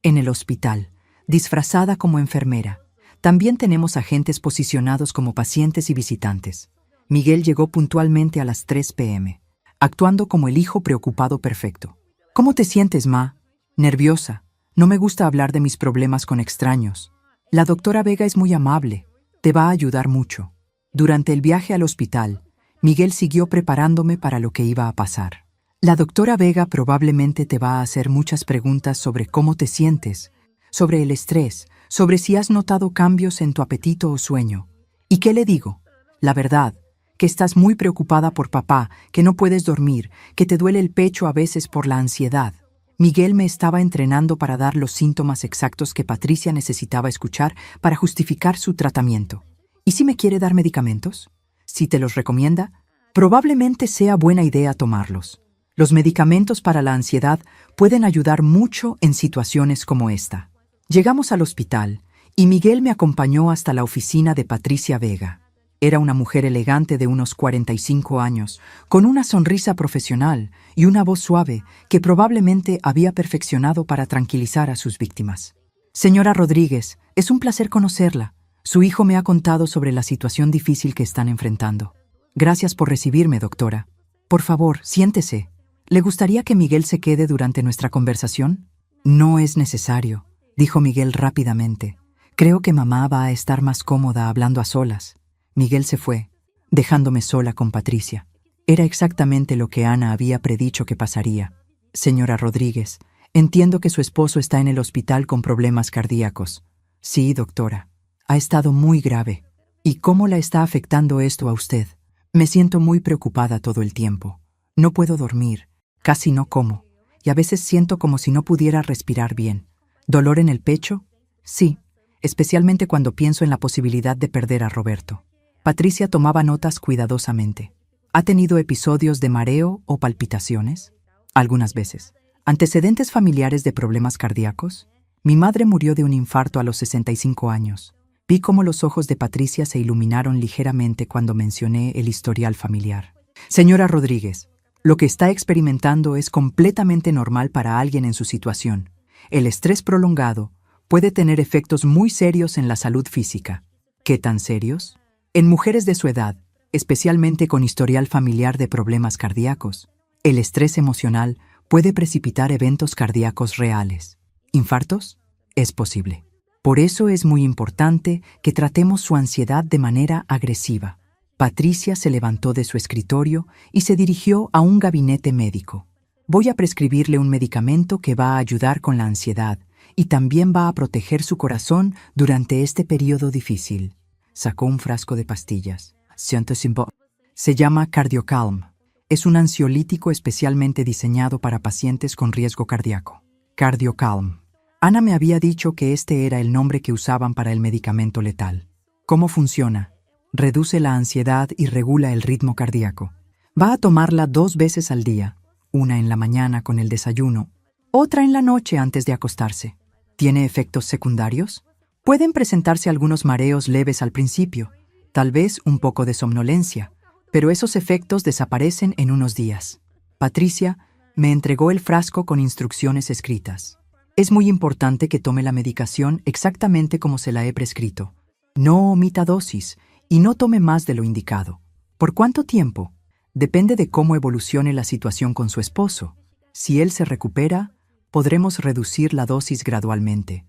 En el hospital, disfrazada como enfermera. También tenemos agentes posicionados como pacientes y visitantes. Miguel llegó puntualmente a las 3 p.m., actuando como el hijo preocupado perfecto. ¿Cómo te sientes, ma? Nerviosa. No me gusta hablar de mis problemas con extraños. La doctora Vega es muy amable. Te va a ayudar mucho. Durante el viaje al hospital, Miguel siguió preparándome para lo que iba a pasar. La doctora Vega probablemente te va a hacer muchas preguntas sobre cómo te sientes, sobre el estrés, sobre si has notado cambios en tu apetito o sueño. ¿Y qué le digo? La verdad, que estás muy preocupada por papá, que no puedes dormir, que te duele el pecho a veces por la ansiedad. Miguel me estaba entrenando para dar los síntomas exactos que Patricia necesitaba escuchar para justificar su tratamiento. ¿Y si me quiere dar medicamentos? Si te los recomienda, probablemente sea buena idea tomarlos. Los medicamentos para la ansiedad pueden ayudar mucho en situaciones como esta. Llegamos al hospital y Miguel me acompañó hasta la oficina de Patricia Vega. Era una mujer elegante de unos 45 años, con una sonrisa profesional y una voz suave que probablemente había perfeccionado para tranquilizar a sus víctimas. «Señora Rodríguez, es un placer conocerla. Su hijo me ha contado sobre la situación difícil que están enfrentando. Gracias por recibirme, doctora. Por favor, siéntese. ¿Le gustaría que Miguel se quede durante nuestra conversación?» «No es necesario», dijo Miguel rápidamente. «Creo que mamá va a estar más cómoda hablando a solas». Miguel se fue, dejándome sola con Patricia. Era exactamente lo que Ana había predicho que pasaría. «Señora Rodríguez, entiendo que su esposo está en el hospital con problemas cardíacos». «Sí, doctora. Ha estado muy grave». «¿Y cómo la está afectando esto a usted?» «Me siento muy preocupada todo el tiempo. No puedo dormir, casi no como, y a veces siento como si no pudiera respirar bien». «¿Dolor en el pecho?» «Sí, especialmente cuando pienso en la posibilidad de perder a Roberto». Patricia tomaba notas cuidadosamente. ¿Ha tenido episodios de mareo o palpitaciones? Algunas veces. ¿Antecedentes familiares de problemas cardíacos? Mi madre murió de un infarto a los 65 años. Vi cómo los ojos de Patricia se iluminaron ligeramente cuando mencioné el historial familiar. Señora Rodríguez, lo que está experimentando es completamente normal para alguien en su situación. El estrés prolongado puede tener efectos muy serios en la salud física. ¿Qué tan serios? En mujeres de su edad, especialmente con historial familiar de problemas cardíacos, el estrés emocional puede precipitar eventos cardíacos reales. ¿Infartos? Es posible. Por eso es muy importante que tratemos su ansiedad de manera agresiva. Patricia se levantó de su escritorio y se dirigió a un gabinete médico. Voy a prescribirle un medicamento que va a ayudar con la ansiedad y también va a proteger su corazón durante este periodo difícil. Sacó un frasco de pastillas. Se llama CardioCalm. Es un ansiolítico especialmente diseñado para pacientes con riesgo cardíaco. CardioCalm. Ana me había dicho que este era el nombre que usaban para el medicamento letal. ¿Cómo funciona? Reduce la ansiedad y regula el ritmo cardíaco. Va a tomarla 2 veces al día, una en la mañana con el desayuno, otra en la noche antes de acostarse. ¿Tiene efectos secundarios? Pueden presentarse algunos mareos leves al principio, tal vez un poco de somnolencia, pero esos efectos desaparecen en unos días. Patricia me entregó el frasco con instrucciones escritas. Es muy importante que tome la medicación exactamente como se la he prescrito. No omita dosis y no tome más de lo indicado. ¿Por cuánto tiempo? Depende de cómo evolucione la situación con su esposo. Si él se recupera, podremos reducir la dosis gradualmente.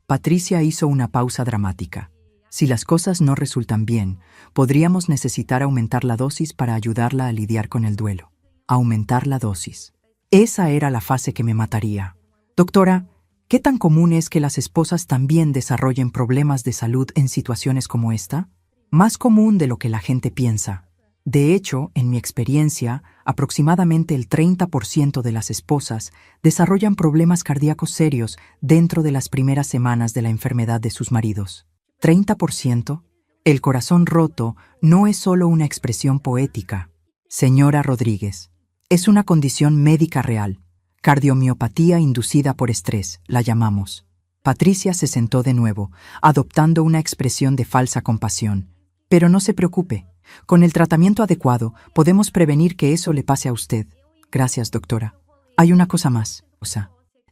Patricia hizo una pausa dramática. Si las cosas no resultan bien, podríamos necesitar aumentar la dosis para ayudarla a lidiar con el duelo. Aumentar la dosis. Esa era la fase que me mataría. Doctora, ¿qué tan común es que las esposas también desarrollen problemas de salud en situaciones como esta? Más común de lo que la gente piensa. De hecho, en mi experiencia, aproximadamente el 30% de las esposas desarrollan problemas cardíacos serios dentro de las primeras semanas de la enfermedad de sus maridos. ¿30%? El corazón roto no es solo una expresión poética. Señora Rodríguez, es una condición médica real. Cardiomiopatía inducida por estrés, la llamamos. Patricia se sentó de nuevo, adoptando una expresión de falsa compasión. Pero no se preocupe. Con el tratamiento adecuado, podemos prevenir que eso le pase a usted. Gracias, doctora. Hay una cosa más.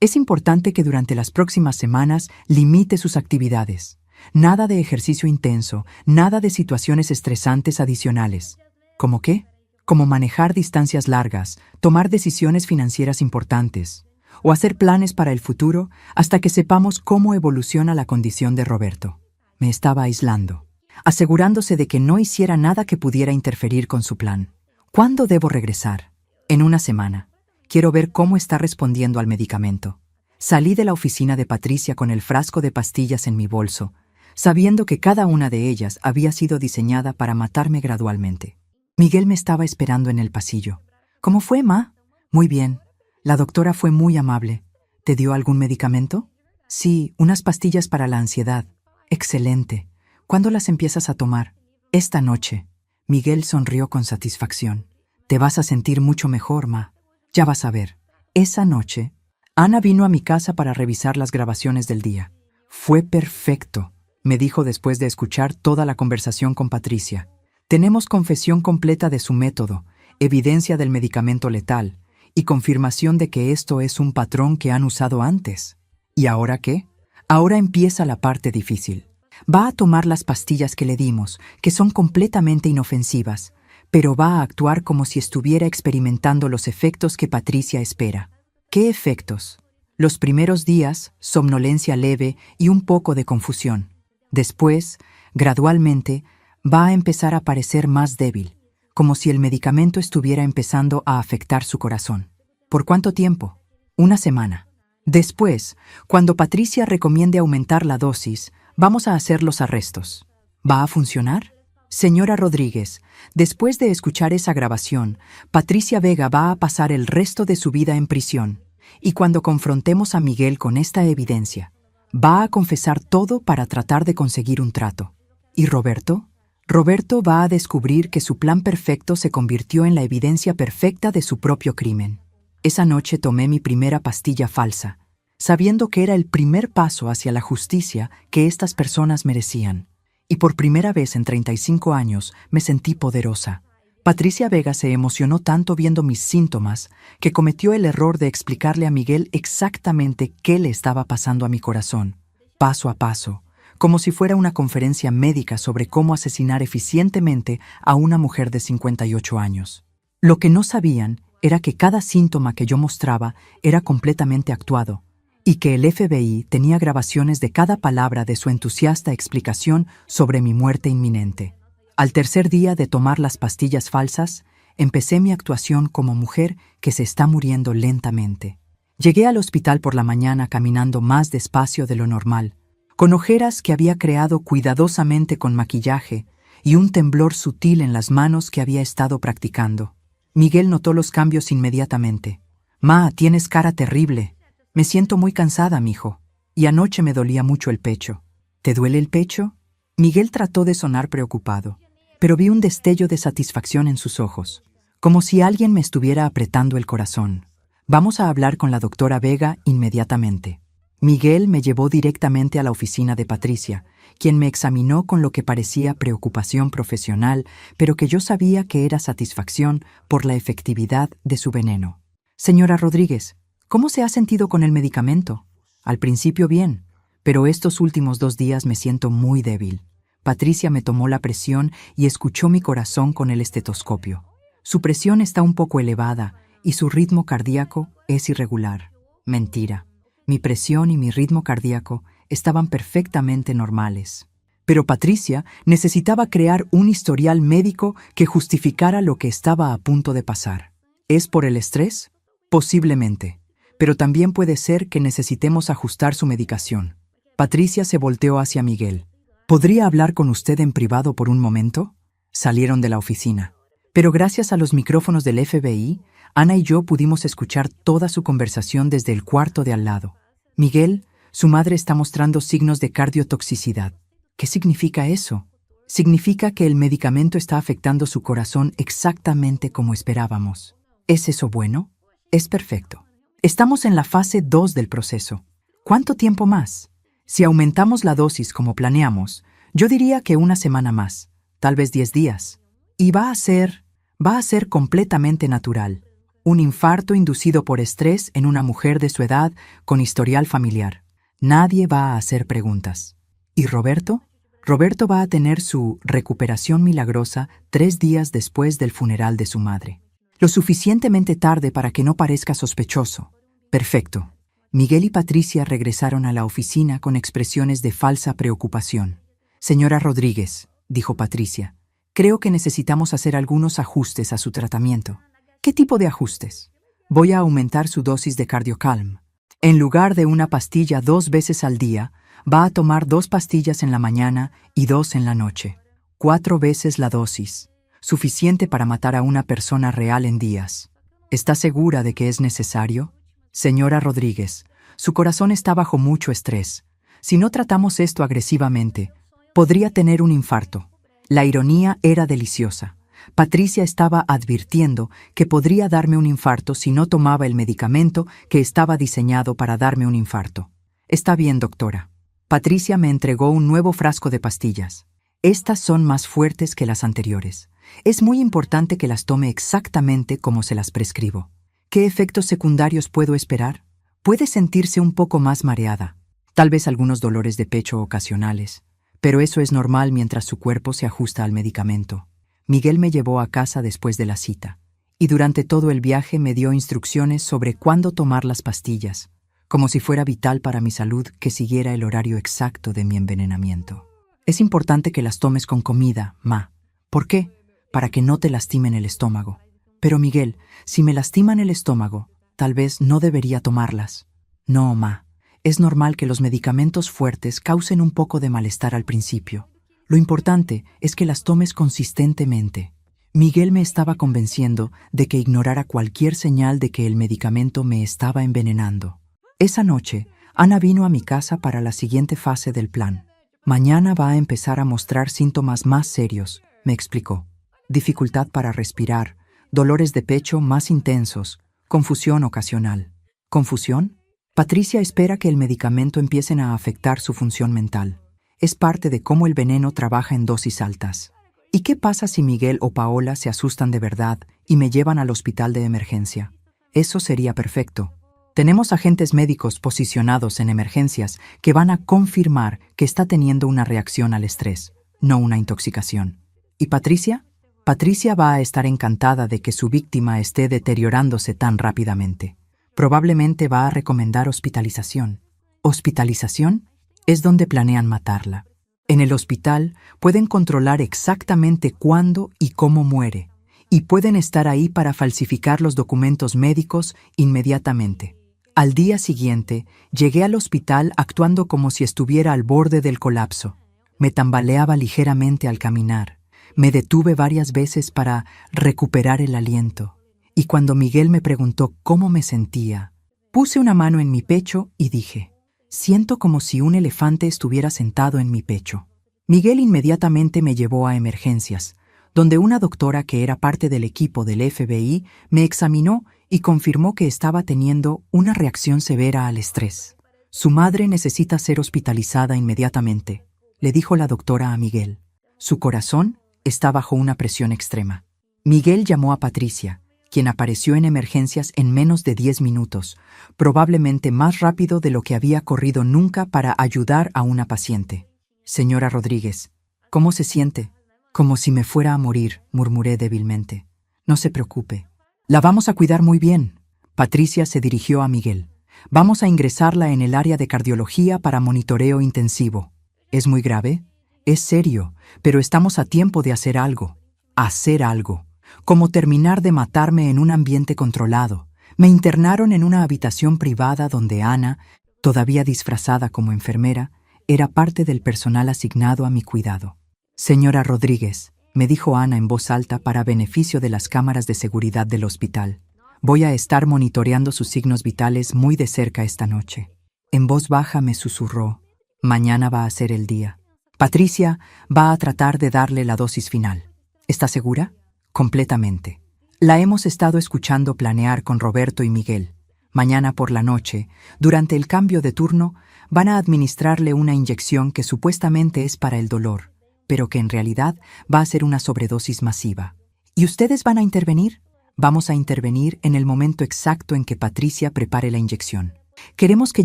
Es importante que durante las próximas semanas limite sus actividades. Nada de ejercicio intenso, nada de situaciones estresantes adicionales. ¿Cómo qué? Como manejar distancias largas, tomar decisiones financieras importantes, o hacer planes para el futuro hasta que sepamos cómo evoluciona la condición de Roberto. Me estaba aislando, asegurándose de que no hiciera nada que pudiera interferir con su plan. ¿Cuándo debo regresar? En una semana. Quiero ver cómo está respondiendo al medicamento. Salí de la oficina de Patricia con el frasco de pastillas en mi bolso, sabiendo que cada una de ellas había sido diseñada para matarme gradualmente. Miguel me estaba esperando en el pasillo. ¿Cómo fue, ma? Muy bien. La doctora fue muy amable. ¿Te dio algún medicamento? Sí, unas pastillas para la ansiedad. Excelente. ¿Cuándo las empiezas a tomar? Esta noche. Miguel sonrió con satisfacción. Te vas a sentir mucho mejor, ma. Ya vas a ver. Esa noche, Ana vino a mi casa para revisar las grabaciones del día. Fue perfecto, me dijo después de escuchar toda la conversación con Patricia. Tenemos confesión completa de su método, evidencia del medicamento letal y confirmación de que esto es un patrón que han usado antes. ¿Y ahora qué? Ahora empieza la parte difícil. Va a tomar las pastillas que le dimos, que son completamente inofensivas, pero va a actuar como si estuviera experimentando los efectos que Patricia espera. ¿Qué efectos? Los primeros días, somnolencia leve y un poco de confusión. Después, gradualmente, va a empezar a parecer más débil, como si el medicamento estuviera empezando a afectar su corazón. ¿Por cuánto tiempo? Una semana. Después, cuando Patricia recomiende aumentar la dosis, vamos a hacer los arrestos. ¿Va a funcionar? Señora Rodríguez, después de escuchar esa grabación, Patricia Vega va a pasar el resto de su vida en prisión, y cuando confrontemos a Miguel con esta evidencia, va a confesar todo para tratar de conseguir un trato. ¿Y Roberto? Roberto va a descubrir que su plan perfecto se convirtió en la evidencia perfecta de su propio crimen. Esa noche tomé mi primera pastilla falsa. sabiendo que era el primer paso hacia la justicia que estas personas merecían. Y por primera vez en 35 años me sentí poderosa. Patricia Vega se emocionó tanto viendo mis síntomas que cometió el error de explicarle a Miguel exactamente qué le estaba pasando a mi corazón, paso a paso, como si fuera una conferencia médica sobre cómo asesinar eficientemente a una mujer de 58 años. Lo que no sabían era que cada síntoma que yo mostraba era completamente actuado, y que el FBI tenía grabaciones de cada palabra de su entusiasta explicación sobre mi muerte inminente. Al tercer día de tomar las pastillas falsas, empecé mi actuación como mujer que se está muriendo lentamente. Llegué al hospital por la mañana caminando más despacio de lo normal, con ojeras que había creado cuidadosamente con maquillaje y un temblor sutil en las manos que había estado practicando. Miguel notó los cambios inmediatamente. «Ma, tienes cara terrible. Me siento muy cansada, mijo. Y anoche me dolía mucho el pecho». «¿Te duele el pecho?» Miguel trató de sonar preocupado, pero vi un destello de satisfacción en sus ojos, como si alguien me estuviera apretando el corazón. «Vamos a hablar con la doctora Vega inmediatamente». Miguel me llevó directamente a la oficina de Patricia, quien me examinó con lo que parecía preocupación profesional, pero que yo sabía que era satisfacción por la efectividad de su veneno. «Señora Rodríguez, ¿cómo se ha sentido con el medicamento?» «Al principio bien, pero estos últimos 2 días me siento muy débil». Patricia me tomó la presión y escuchó mi corazón con el estetoscopio. «Su presión está un poco elevada y su ritmo cardíaco es irregular». Mentira. Mi presión y mi ritmo cardíaco estaban perfectamente normales. Pero Patricia necesitaba crear un historial médico que justificara lo que estaba a punto de pasar. ¿Es por el estrés? Posiblemente. Pero también puede ser que necesitemos ajustar su medicación. Patricia se volteó hacia Miguel. «¿Podría hablar con usted en privado por un momento?» Salieron de la oficina. Pero gracias a los micrófonos del FBI, Ana y yo pudimos escuchar toda su conversación desde el cuarto de al lado. «Miguel, su madre está mostrando signos de cardiotoxicidad». ¿Qué significa eso? Significa que el medicamento está afectando su corazón exactamente como esperábamos. ¿Es eso bueno? Es perfecto. Estamos en la fase 2 del proceso. ¿Cuánto tiempo más? Si aumentamos la dosis como planeamos, yo diría que 1 semana más, tal vez 10 días. Y va a ser completamente natural. Un infarto inducido por estrés en una mujer de su edad con historial familiar. Nadie va a hacer preguntas. ¿Y Roberto? Roberto va a tener su recuperación milagrosa 3 días después del funeral de su madre. Lo suficientemente tarde para que no parezca sospechoso. Perfecto. Miguel y Patricia regresaron a la oficina con expresiones de falsa preocupación. «Señora Rodríguez», dijo Patricia, «creo que necesitamos hacer algunos ajustes a su tratamiento». «¿Qué tipo de ajustes?» «Voy a aumentar su dosis de CardioCalm. En lugar de una pastilla 2 veces al día, va a tomar 2 pastillas en la mañana y 2 en la noche. 4 veces la dosis, suficiente para matar a una persona real en días. ¿Está segura de que es necesario?» «Señora Rodríguez, su corazón está bajo mucho estrés. Si no tratamos esto agresivamente, podría tener un infarto». La ironía era deliciosa. Patricia estaba advirtiendo que podría darme un infarto si no tomaba el medicamento que estaba diseñado para darme un infarto. «Está bien, doctora». Patricia me entregó un nuevo frasco de pastillas. «Estas son más fuertes que las anteriores. Es muy importante que las tome exactamente como se las prescribo». «¿Qué efectos secundarios puedo esperar?» «Puede sentirse un poco más mareada, tal vez algunos dolores de pecho ocasionales, pero eso es normal mientras su cuerpo se ajusta al medicamento». Miguel me llevó a casa después de la cita, y durante todo el viaje me dio instrucciones sobre cuándo tomar las pastillas, como si fuera vital para mi salud que siguiera el horario exacto de mi envenenamiento. «Es importante que las tomes con comida, ma». «¿Por qué?» «Para que no te lastimen el estómago». «Pero Miguel, si me lastiman el estómago, tal vez no debería tomarlas». «No, ma. Es normal que los medicamentos fuertes causen un poco de malestar al principio. Lo importante es que las tomes consistentemente». Miguel me estaba convenciendo de que ignorara cualquier señal de que el medicamento me estaba envenenando. Esa noche, Ana vino a mi casa para la siguiente fase del plan. «Mañana va a empezar a mostrar síntomas más serios», me explicó. «Dificultad para respirar, dolores de pecho más intensos, confusión ocasional». «¿Confusión?» Patricia espera que el medicamento empiece a afectar su función mental. Es parte de cómo el veneno trabaja en dosis altas. ¿Y qué pasa si Miguel o Paola se asustan de verdad y me llevan al hospital de emergencia? Eso sería perfecto. Tenemos agentes médicos posicionados en emergencias que van a confirmar que está teniendo una reacción al estrés, no una intoxicación. ¿Y Patricia? Patricia va a estar encantada de que su víctima esté deteriorándose tan rápidamente. Probablemente va a recomendar hospitalización. ¿Hospitalización? Es donde planean matarla. En el hospital pueden controlar exactamente cuándo y cómo muere, y pueden estar ahí para falsificar los documentos médicos inmediatamente. Al día siguiente, llegué al hospital actuando como si estuviera al borde del colapso. Me tambaleaba ligeramente al caminar. Me detuve varias veces para recuperar el aliento. Y cuando Miguel me preguntó cómo me sentía, puse una mano en mi pecho y dije: siento como si un elefante estuviera sentado en mi pecho. Miguel inmediatamente me llevó a emergencias, donde una doctora que era parte del equipo del FBI me examinó y confirmó que estaba teniendo una reacción severa al estrés. Su madre necesita ser hospitalizada inmediatamente, le dijo la doctora a Miguel. Su corazón está bajo una presión extrema. Miguel llamó a Patricia, quien apareció en emergencias en menos de 10 minutos, probablemente más rápido de lo que había corrido nunca para ayudar a una paciente. Señora Rodríguez, ¿cómo se siente? Como si me fuera a morir, murmuré débilmente. No se preocupe. La vamos a cuidar muy bien. Patricia se dirigió a Miguel. Vamos a ingresarla en el área de cardiología para monitoreo intensivo. ¿Es muy grave? Es serio, pero estamos a tiempo de hacer algo. Hacer algo. Como terminar de matarme en un ambiente controlado. Me internaron en una habitación privada donde Ana, todavía disfrazada como enfermera, era parte del personal asignado a mi cuidado. Señora Rodríguez, me dijo Ana en voz alta para beneficio de las cámaras de seguridad del hospital. Voy a estar monitoreando sus signos vitales muy de cerca esta noche. En voz baja me susurró: mañana va a ser el día. Patricia va a tratar de darle la dosis final. ¿Está segura? Completamente. La hemos estado escuchando planear con Roberto y Miguel. Mañana por la noche, durante el cambio de turno, van a administrarle una inyección que supuestamente es para el dolor, pero que en realidad va a ser una sobredosis masiva. ¿Y ustedes van a intervenir? Vamos a intervenir en el momento exacto en que Patricia prepare la inyección. Queremos que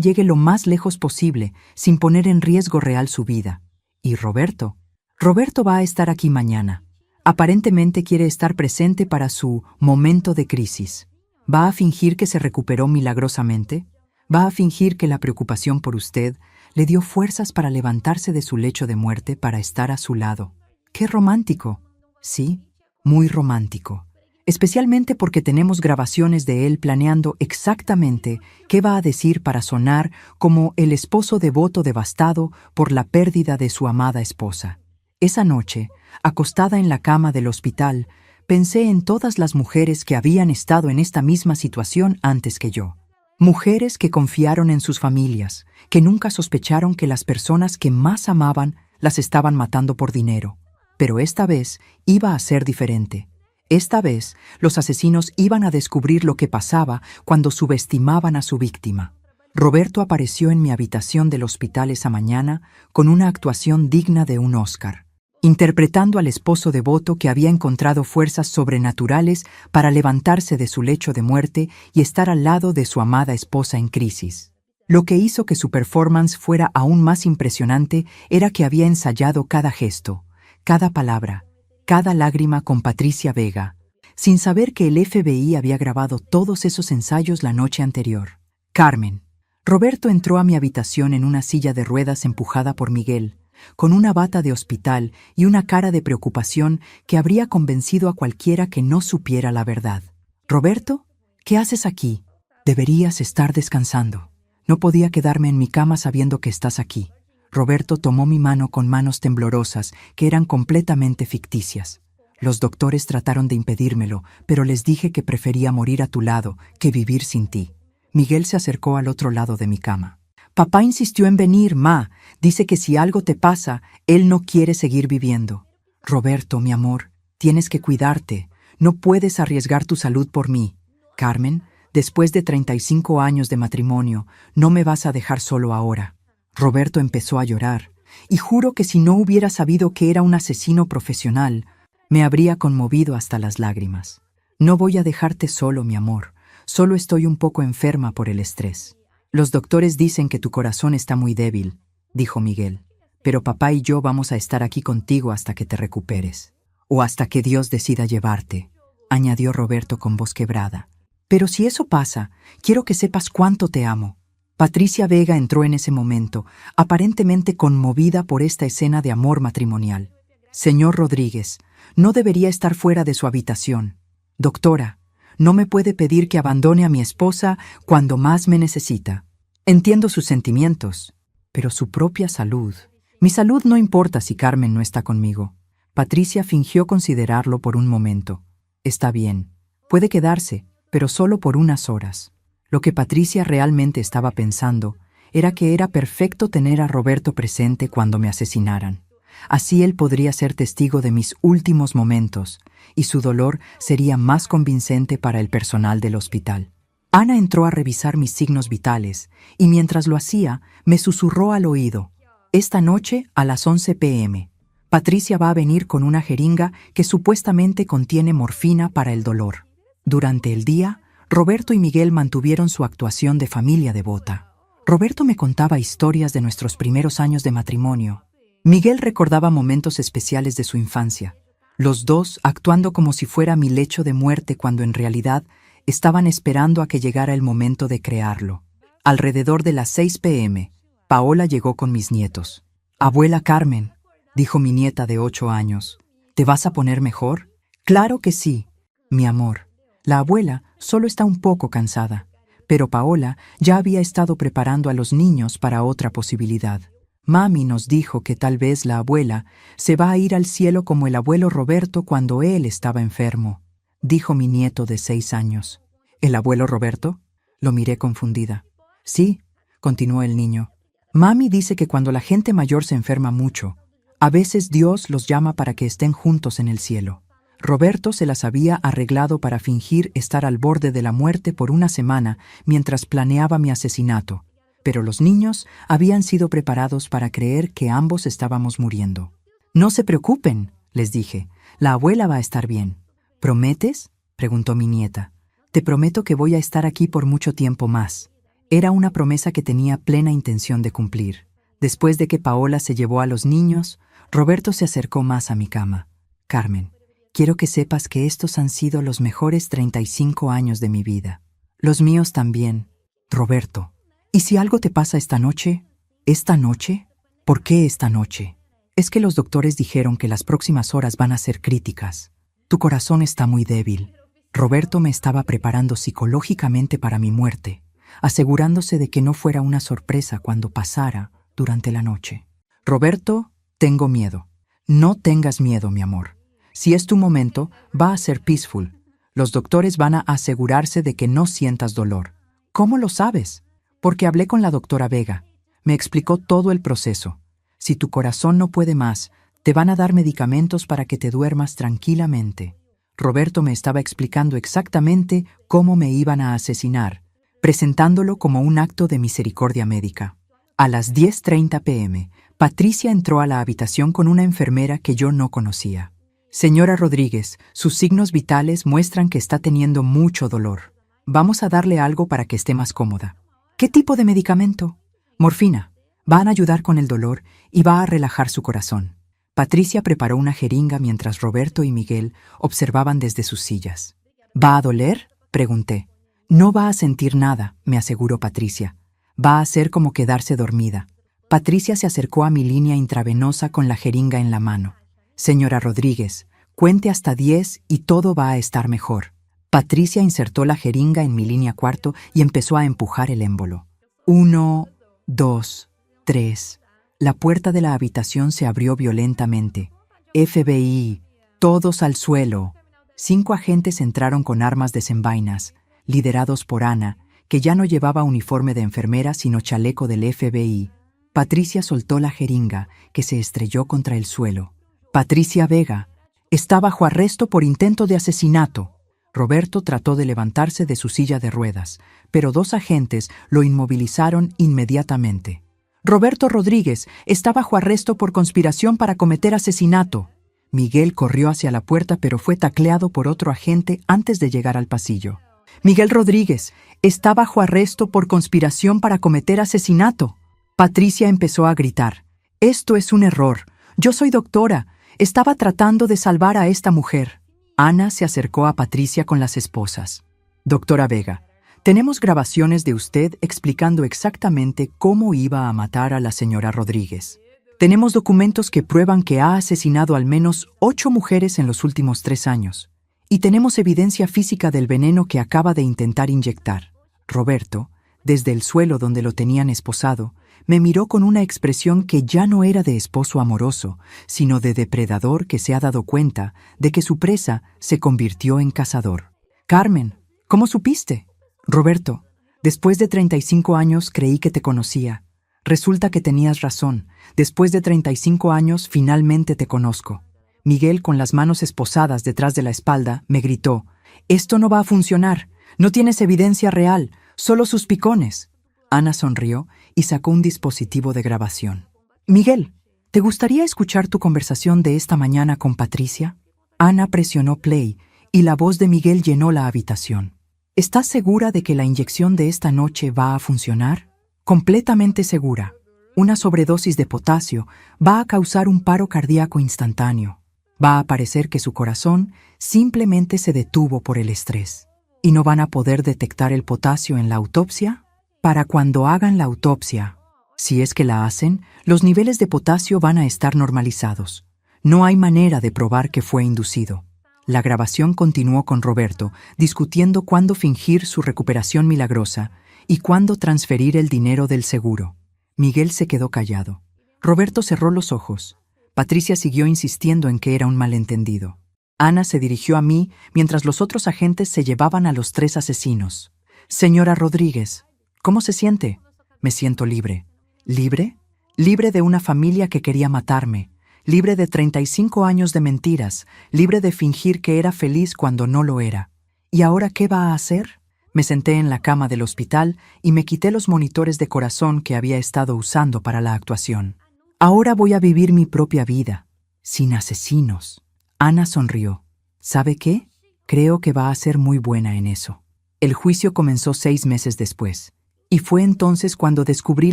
llegue lo más lejos posible, sin poner en riesgo real su vida. ¿Y Roberto? Roberto va a estar aquí mañana. Aparentemente quiere estar presente para su momento de crisis. ¿Va a fingir que se recuperó milagrosamente? ¿Va a fingir que la preocupación por usted le dio fuerzas para levantarse de su lecho de muerte para estar a su lado? ¡Qué romántico! Sí, muy romántico. Especialmente porque tenemos grabaciones de él planeando exactamente qué va a decir para sonar como el esposo devoto devastado por la pérdida de su amada esposa. Esa noche, acostada en la cama del hospital, pensé en todas las mujeres que habían estado en esta misma situación antes que yo. Mujeres que confiaron en sus familias, que nunca sospecharon que las personas que más amaban las estaban matando por dinero. Pero esta vez iba a ser diferente. Esta vez, los asesinos iban a descubrir lo que pasaba cuando subestimaban a su víctima. Roberto apareció en mi habitación del hospital esa mañana con una actuación digna de un Oscar, interpretando al esposo devoto que había encontrado fuerzas sobrenaturales para levantarse de su lecho de muerte y estar al lado de su amada esposa en crisis. Lo que hizo que su performance fuera aún más impresionante era que había ensayado cada gesto, cada palabra, cada lágrima con Patricia Vega, sin saber que el FBI había grabado todos esos ensayos la noche anterior. Carmen. Roberto entró a mi habitación en una silla de ruedas empujada por Miguel, con una bata de hospital y una cara de preocupación que habría convencido a cualquiera que no supiera la verdad. «Roberto, ¿qué haces aquí? Deberías estar descansando. No podía quedarme en mi cama sabiendo que estás aquí». Roberto tomó mi mano con manos temblorosas que eran completamente ficticias. Los doctores trataron de impedírmelo, pero les dije que prefería morir a tu lado que vivir sin ti. Miguel se acercó al otro lado de mi cama. «Papá insistió en venir, ma. Dice que si algo te pasa, él no quiere seguir viviendo». «Roberto, mi amor, tienes que cuidarte. No puedes arriesgar tu salud por mí». «Carmen, Después de 35 años de matrimonio, no me vas a dejar solo ahora. Roberto empezó a llorar, y juro que si no hubiera sabido que era un asesino profesional, me habría conmovido hasta las lágrimas. No voy a dejarte solo, mi amor. Solo estoy un poco enferma por el estrés. Los doctores dicen que tu corazón está muy débil, dijo Miguel. Pero papá y yo vamos a estar aquí contigo hasta que te recuperes. O hasta que Dios decida llevarte, añadió Roberto con voz quebrada. Pero si eso pasa, quiero que sepas cuánto te amo. Patricia Vega entró en ese momento, aparentemente conmovida por esta escena de amor matrimonial. Señor Rodríguez, no debería estar fuera de su habitación. Doctora, no me puede pedir que abandone a mi esposa cuando más me necesita. Entiendo sus sentimientos, pero su propia salud. Mi salud no importa si Carmen no está conmigo. Patricia fingió considerarlo por un momento. Está bien, puede quedarse, pero solo por unas horas. Lo que Patricia realmente estaba pensando era que era perfecto tener a Roberto presente cuando me asesinaran. Así él podría ser testigo de mis últimos momentos, y su dolor sería más convincente para el personal del hospital. Ana entró a revisar mis signos vitales, y mientras lo hacía, me susurró al oído. Esta noche, a las 11 p.m., Patricia va a venir con una jeringa que supuestamente contiene morfina para el dolor. Durante el día, Roberto y Miguel mantuvieron su actuación de familia devota. Roberto me contaba historias de nuestros primeros años de matrimonio. Miguel recordaba momentos especiales de su infancia, los dos actuando como si fuera mi lecho de muerte cuando en realidad estaban esperando a que llegara el momento de crearlo. Alrededor de las 6 p.m., Paola llegó con mis nietos. «Abuela Carmen», dijo mi nieta de 8 años, «¿te vas a poner mejor?» «Claro que sí, mi amor». La abuela solo está un poco cansada, pero Paola ya había estado preparando a los niños para otra posibilidad. Mami nos dijo que tal vez la abuela se va a ir al cielo como el abuelo Roberto cuando él estaba enfermo, dijo mi nieto de 6 años. ¿El abuelo Roberto? Lo miré confundida. Sí, continuó el niño. Mami dice que cuando la gente mayor se enferma mucho, a veces Dios los llama para que estén juntos en el cielo. Roberto se las había arreglado para fingir estar al borde de la muerte por una semana mientras planeaba mi asesinato. Pero los niños habían sido preparados para creer que ambos estábamos muriendo. «No se preocupen», les dije, «la abuela va a estar bien». «¿Prometes?», preguntó mi nieta. «Te prometo que voy a estar aquí por mucho tiempo más». Era una promesa que tenía plena intención de cumplir. Después de que Paola se llevó a los niños, Roberto se acercó más a mi cama. «Carmen, quiero que sepas que estos han sido los mejores 35 años de mi vida. Los míos también, Roberto. ¿Y si algo te pasa esta noche? ¿Esta noche? ¿Por qué esta noche? Es que los doctores dijeron que las próximas horas van a ser críticas. Tu corazón está muy débil». Roberto me estaba preparando psicológicamente para mi muerte, asegurándose de que no fuera una sorpresa cuando pasara durante la noche. «Roberto, tengo miedo». «No tengas miedo, mi amor. Si es tu momento, va a ser peaceful. Los doctores van a asegurarse de que no sientas dolor». «¿Cómo lo sabes?» «Porque hablé con la doctora Vega. Me explicó todo el proceso. Si tu corazón no puede más, te van a dar medicamentos para que te duermas tranquilamente». Roberto me estaba explicando exactamente cómo me iban a asesinar, presentándolo como un acto de misericordia médica. A las 10:30 p.m., Patricia entró a la habitación con una enfermera que yo no conocía. «Señora Rodríguez, sus signos vitales muestran que está teniendo mucho dolor. Vamos a darle algo para que esté más cómoda». «¿Qué tipo de medicamento?» «Morfina. Van a ayudar con el dolor y va a relajar su corazón». Patricia preparó una jeringa mientras Roberto y Miguel observaban desde sus sillas. «¿Va a doler?», pregunté. «No va a sentir nada», me aseguró Patricia. «Va a ser como quedarse dormida». Patricia se acercó a mi línea intravenosa con la jeringa en la mano. «Señora Rodríguez, cuente hasta 10 y todo va a estar mejor». Patricia insertó la jeringa en mi línea cuarto y empezó a empujar el émbolo. 1, 2, 3. La puerta de la habitación se abrió violentamente. «FBI, todos al suelo». 5 agentes entraron con armas desenvainas, liderados por Ana, que ya no llevaba uniforme de enfermera sino chaleco del FBI. Patricia soltó la jeringa, que se estrelló contra el suelo. «Patricia Vega está bajo arresto por intento de asesinato». Roberto trató de levantarse de su silla de ruedas, pero 2 agentes lo inmovilizaron inmediatamente. Roberto Rodríguez está bajo arresto por conspiración para cometer asesinato. Miguel corrió hacia la puerta, pero fue tacleado por otro agente antes de llegar al pasillo. Miguel Rodríguez está bajo arresto por conspiración para cometer asesinato. Patricia empezó a gritar. Esto es un error. Yo soy doctora. Estaba tratando de salvar a esta mujer. Ana se acercó a Patricia con las esposas. Doctora Vega, tenemos grabaciones de usted explicando exactamente cómo iba a matar a la señora Rodríguez. Tenemos documentos que prueban que ha asesinado al menos 8 mujeres en los últimos 3 años. Y tenemos evidencia física del veneno que acaba de intentar inyectar. Roberto, desde el suelo donde lo tenían esposado, me miró con una expresión que ya no era de esposo amoroso, sino de depredador que se ha dado cuenta de que su presa se convirtió en cazador. Carmen, ¿cómo supiste? Roberto, después de 35 años creí que te conocía. Resulta que tenías razón. Después de 35 años finalmente te conozco. Miguel, con las manos esposadas detrás de la espalda, me gritó: «Esto no va a funcionar. No tienes evidencia real, solo sus picones». Ana sonrió y sacó un dispositivo de grabación. «Miguel, ¿te gustaría escuchar tu conversación de esta mañana con Patricia?» Ana presionó play y la voz de Miguel llenó la habitación. «¿Estás segura de que la inyección de esta noche va a funcionar?» «Completamente segura. Una sobredosis de potasio va a causar un paro cardíaco instantáneo. Va a parecer que su corazón simplemente se detuvo por el estrés. ¿Y no van a poder detectar el potasio en la autopsia? Para cuando hagan la autopsia, si es que la hacen, los niveles de potasio van a estar normalizados. No hay manera de probar que fue inducido». La grabación continuó con Roberto discutiendo cuándo fingir su recuperación milagrosa y cuándo transferir el dinero del seguro. Miguel se quedó callado. Roberto cerró los ojos. Patricia siguió insistiendo en que era un malentendido. Ana se dirigió a mí mientras los otros agentes se llevaban a los 3 asesinos. «Señora Rodríguez, ¿cómo se siente?» «Me siento libre». «¿Libre?» «Libre de una familia que quería matarme. Libre de 35 años de mentiras. Libre de fingir que era feliz cuando no lo era. ¿Y ahora qué va a hacer?» Me senté en la cama del hospital y me quité los monitores de corazón que había estado usando para la actuación. «Ahora voy a vivir mi propia vida, sin asesinos». Ana sonrió. «¿Sabe qué? Creo que va a ser muy buena en eso». El juicio comenzó 6 meses después, y fue entonces cuando descubrí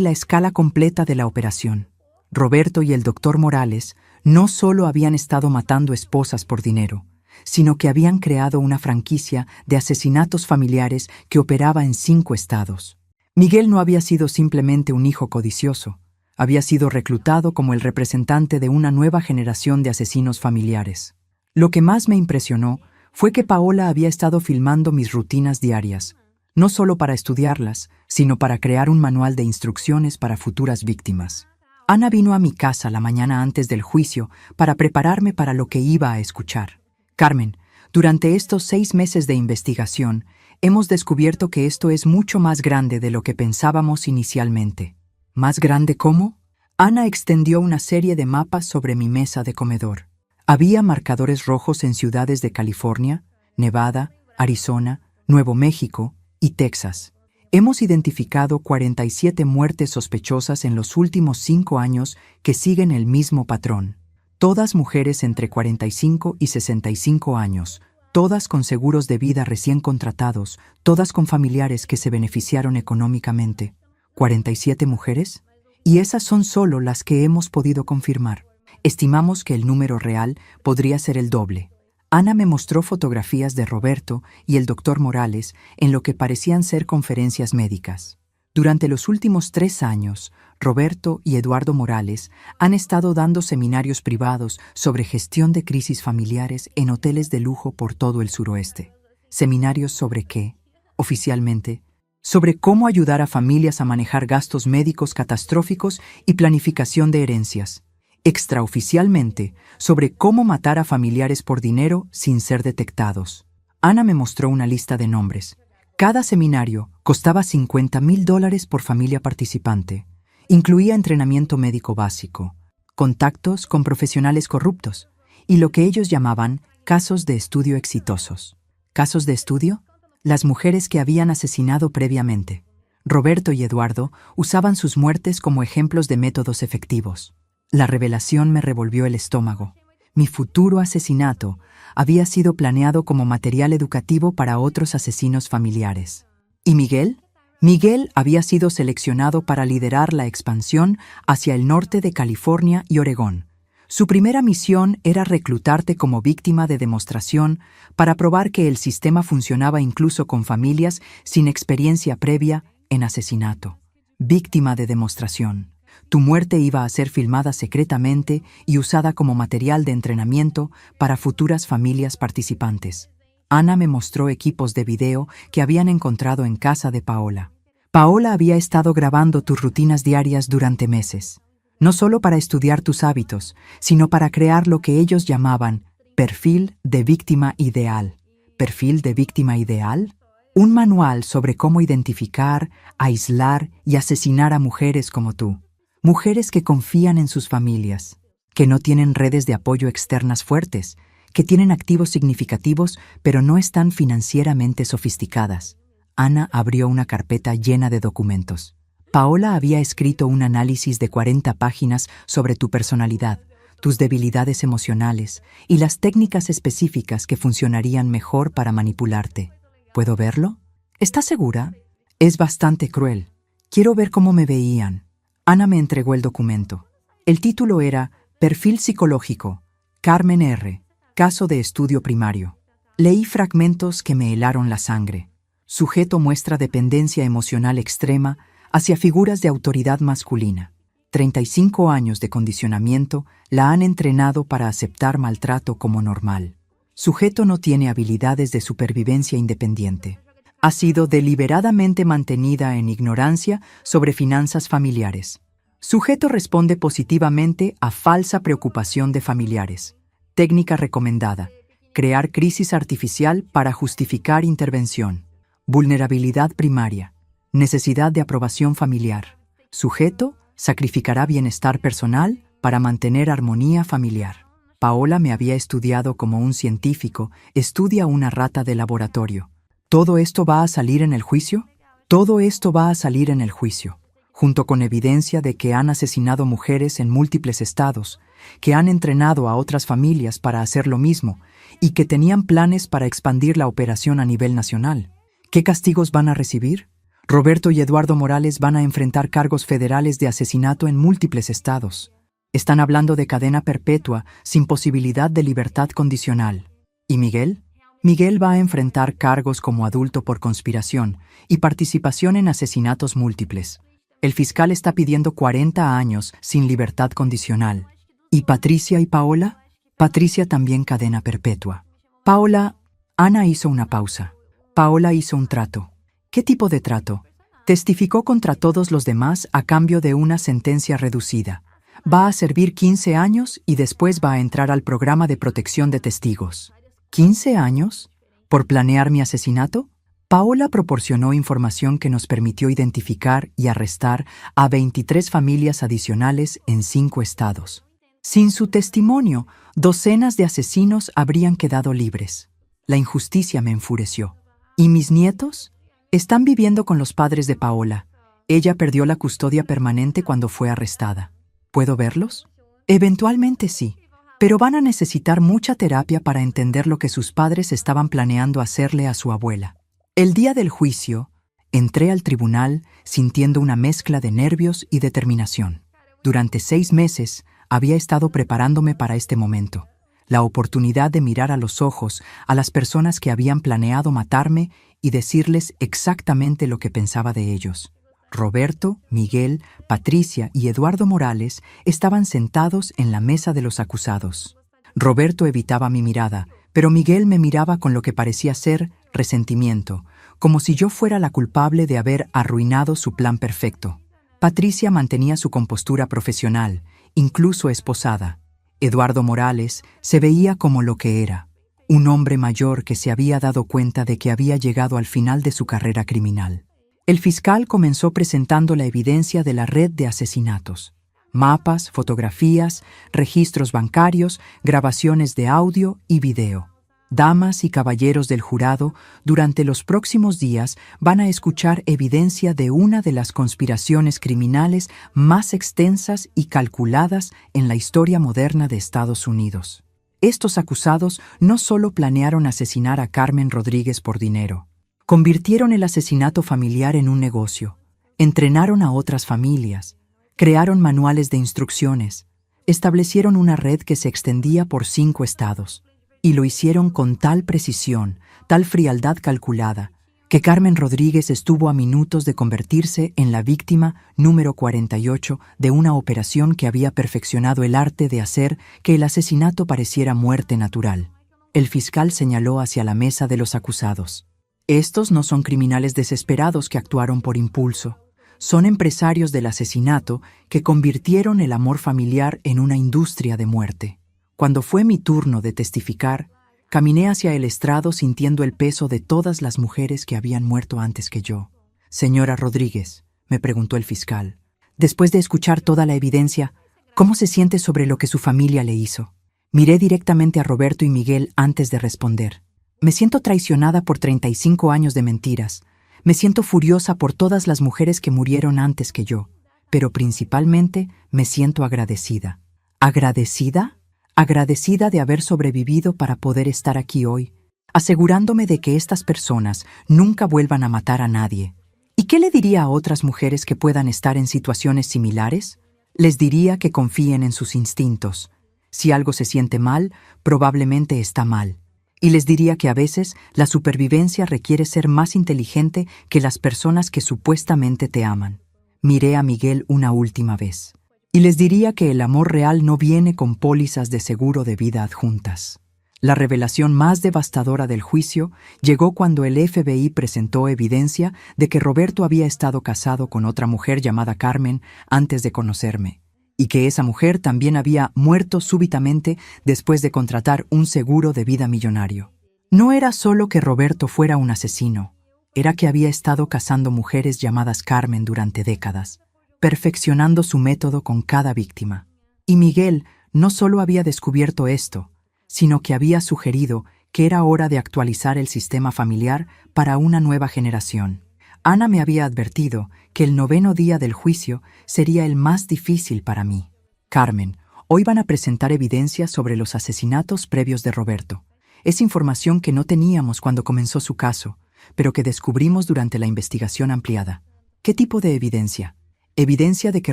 la escala completa de la operación. Roberto y el doctor Morales no solo habían estado matando esposas por dinero, sino que habían creado una franquicia de asesinatos familiares que operaba en 5 estados. Miguel no había sido simplemente un hijo codicioso, había sido reclutado como el representante de una nueva generación de asesinos familiares. Lo que más me impresionó fue que Paola había estado filmando mis rutinas diarias, no solo para estudiarlas, sino para crear un manual de instrucciones para futuras víctimas. Ana vino a mi casa la mañana antes del juicio para prepararme para lo que iba a escuchar. «Carmen, durante estos 6 meses de investigación, hemos descubierto que esto es mucho más grande de lo que pensábamos inicialmente». «¿Más grande cómo?» Ana extendió una serie de mapas sobre mi mesa de comedor. Había marcadores rojos en ciudades de California, Nevada, Arizona, Nuevo México y Texas. Hemos identificado 47 muertes sospechosas en los últimos 5 años que siguen el mismo patrón. Todas mujeres entre 45 y 65 años, todas con seguros de vida recién contratados, todas con familiares que se beneficiaron económicamente. ¿47 mujeres? Y esas son solo las que hemos podido confirmar. Estimamos que el número real podría ser el doble. Ana me mostró fotografías de Roberto y el doctor Morales en lo que parecían ser conferencias médicas. Durante los últimos 3 años, Roberto y Eduardo Morales han estado dando seminarios privados sobre gestión de crisis familiares en hoteles de lujo por todo el suroeste. ¿Seminarios sobre qué? Oficialmente, sobre cómo ayudar a familias a manejar gastos médicos catastróficos y planificación de herencias. Extraoficialmente, sobre cómo matar a familiares por dinero sin ser detectados. Ana me mostró una lista de nombres. Cada seminario costaba $50,000 por familia participante. Incluía entrenamiento médico básico, contactos con profesionales corruptos y lo que ellos llamaban casos de estudio exitosos. ¿Casos de estudio? Las mujeres que habían asesinado previamente. Roberto y Eduardo usaban sus muertes como ejemplos de métodos efectivos. La revelación me revolvió el estómago. Mi futuro asesinato había sido planeado como material educativo para otros asesinos familiares. ¿Y Miguel? Miguel había sido seleccionado para liderar la expansión hacia el norte de California y Oregón. Su primera misión era reclutarte como víctima de demostración para probar que el sistema funcionaba incluso con familias sin experiencia previa en asesinato. Víctima de demostración. Tu muerte iba a ser filmada secretamente y usada como material de entrenamiento para futuras familias participantes. Ana me mostró equipos de video que habían encontrado en casa de Paola. Paola había estado grabando tus rutinas diarias durante meses, no solo para estudiar tus hábitos, sino para crear lo que ellos llamaban perfil de víctima ideal. ¿Perfil de víctima ideal? Un manual sobre cómo identificar, aislar y asesinar a mujeres como tú. Mujeres que confían en sus familias, que no tienen redes de apoyo externas fuertes, que tienen activos significativos pero no están financieramente sofisticadas. Ana abrió una carpeta llena de documentos. Paola había escrito un análisis de 40 páginas sobre tu personalidad, tus debilidades emocionales y las técnicas específicas que funcionarían mejor para manipularte. ¿Puedo verlo? ¿Estás segura? Es bastante cruel. Quiero ver cómo me veían. Ana me entregó el documento. El título era Perfil psicológico, Carmen R., caso de estudio primario. Leí fragmentos que me helaron la sangre. Sujeto muestra dependencia emocional extrema hacia figuras de autoridad masculina. 35 años de condicionamiento la han entrenado para aceptar maltrato como normal. Sujeto no tiene habilidades de supervivencia independiente. Ha sido deliberadamente mantenida en ignorancia sobre finanzas familiares. Sujeto responde positivamente a falsa preocupación de familiares. Técnica recomendada: crear crisis artificial para justificar intervención. Vulnerabilidad primaria. Necesidad de aprobación familiar. Sujeto sacrificará bienestar personal para mantener armonía familiar. Paola me había estudiado como un científico estudia una rata de laboratorio. ¿Todo esto va a salir en el juicio? Todo esto va a salir en el juicio, junto con evidencia de que han asesinado mujeres en múltiples estados, que han entrenado a otras familias para hacer lo mismo y que tenían planes para expandir la operación a nivel nacional. ¿Qué castigos van a recibir? Roberto y Eduardo Morales van a enfrentar cargos federales de asesinato en múltiples estados. Están hablando de cadena perpetua sin posibilidad de libertad condicional. ¿Y Miguel? Miguel va a enfrentar cargos como adulto por conspiración y participación en asesinatos múltiples. El fiscal está pidiendo 40 años sin libertad condicional. ¿Y Patricia y Paola? Patricia también cadena perpetua. Paola, Ana hizo una pausa. Paola hizo un trato. ¿Qué tipo de trato? Testificó contra todos los demás a cambio de una sentencia reducida. Va a servir 15 años y después va a entrar al programa de protección de testigos. ¿15 años? ¿Por planear mi asesinato? Paola proporcionó información que nos permitió identificar y arrestar a 23 familias adicionales en 5 estados. Sin su testimonio, docenas de asesinos habrían quedado libres. La injusticia me enfureció. ¿Y mis nietos? Están viviendo con los padres de Paola. Ella perdió la custodia permanente cuando fue arrestada. ¿Puedo verlos? Eventualmente sí. Pero van a necesitar mucha terapia para entender lo que sus padres estaban planeando hacerle a su abuela. El día del juicio, entré al tribunal sintiendo una mezcla de nervios y determinación. Durante 6 meses había estado preparándome para este momento, la oportunidad de mirar a los ojos a las personas que habían planeado matarme y decirles exactamente lo que pensaba de ellos. Roberto, Miguel, Patricia y Eduardo Morales estaban sentados en la mesa de los acusados. Roberto evitaba mi mirada, pero Miguel me miraba con lo que parecía ser resentimiento, como si yo fuera la culpable de haber arruinado su plan perfecto. Patricia mantenía su compostura profesional, incluso esposada. Eduardo Morales se veía como lo que era, un hombre mayor que se había dado cuenta de que había llegado al final de su carrera criminal. El fiscal comenzó presentando la evidencia de la red de asesinatos: mapas, fotografías, registros bancarios, grabaciones de audio y video. Damas y caballeros del jurado, durante los próximos días van a escuchar evidencia de una de las conspiraciones criminales más extensas y calculadas en la historia moderna de Estados Unidos. Estos acusados no solo planearon asesinar a Carmen Rodríguez por dinero, convirtieron el asesinato familiar en un negocio, entrenaron a otras familias, crearon manuales de instrucciones, establecieron una red que se extendía por 5 estados, y lo hicieron con tal precisión, tal frialdad calculada, que Carmen Rodríguez estuvo a minutos de convertirse en la víctima número 48 de una operación que había perfeccionado el arte de hacer que el asesinato pareciera muerte natural. El fiscal señaló hacia la mesa de los acusados. Estos no son criminales desesperados que actuaron por impulso. Son empresarios del asesinato que convirtieron el amor familiar en una industria de muerte. Cuando fue mi turno de testificar, caminé hacia el estrado sintiendo el peso de todas las mujeres que habían muerto antes que yo. «Señora Rodríguez», me preguntó el fiscal, después de escuchar toda la evidencia, ¿cómo se siente sobre lo que su familia le hizo? Miré directamente a Roberto y Miguel antes de responder. Me siento traicionada por 35 años de mentiras. Me siento furiosa por todas las mujeres que murieron antes que yo, pero principalmente me siento agradecida. ¿Agradecida? Agradecida de haber sobrevivido para poder estar aquí hoy, asegurándome de que estas personas nunca vuelvan a matar a nadie. ¿Y qué le diría a otras mujeres que puedan estar en situaciones similares? Les diría que confíen en sus instintos. Si algo se siente mal, probablemente está mal. Y les diría que a veces la supervivencia requiere ser más inteligente que las personas que supuestamente te aman. Miré a Miguel una última vez. Y les diría que el amor real no viene con pólizas de seguro de vida adjuntas. La revelación más devastadora del juicio llegó cuando el FBI presentó evidencia de que Roberto había estado casado con otra mujer llamada Carmen antes de conocerme, y que esa mujer también había muerto súbitamente después de contratar un seguro de vida millonario. No era solo que Roberto fuera un asesino, era que había estado casando mujeres llamadas Carmen durante décadas, perfeccionando su método con cada víctima. Y Miguel no solo había descubierto esto, sino que había sugerido que era hora de actualizar el sistema familiar para una nueva generación. Ana me había advertido que el 9º día del juicio sería el más difícil para mí. Carmen, hoy van a presentar evidencia sobre los asesinatos previos de Roberto. Es información que no teníamos cuando comenzó su caso, pero que descubrimos durante la investigación ampliada. ¿Qué tipo de evidencia? Evidencia de que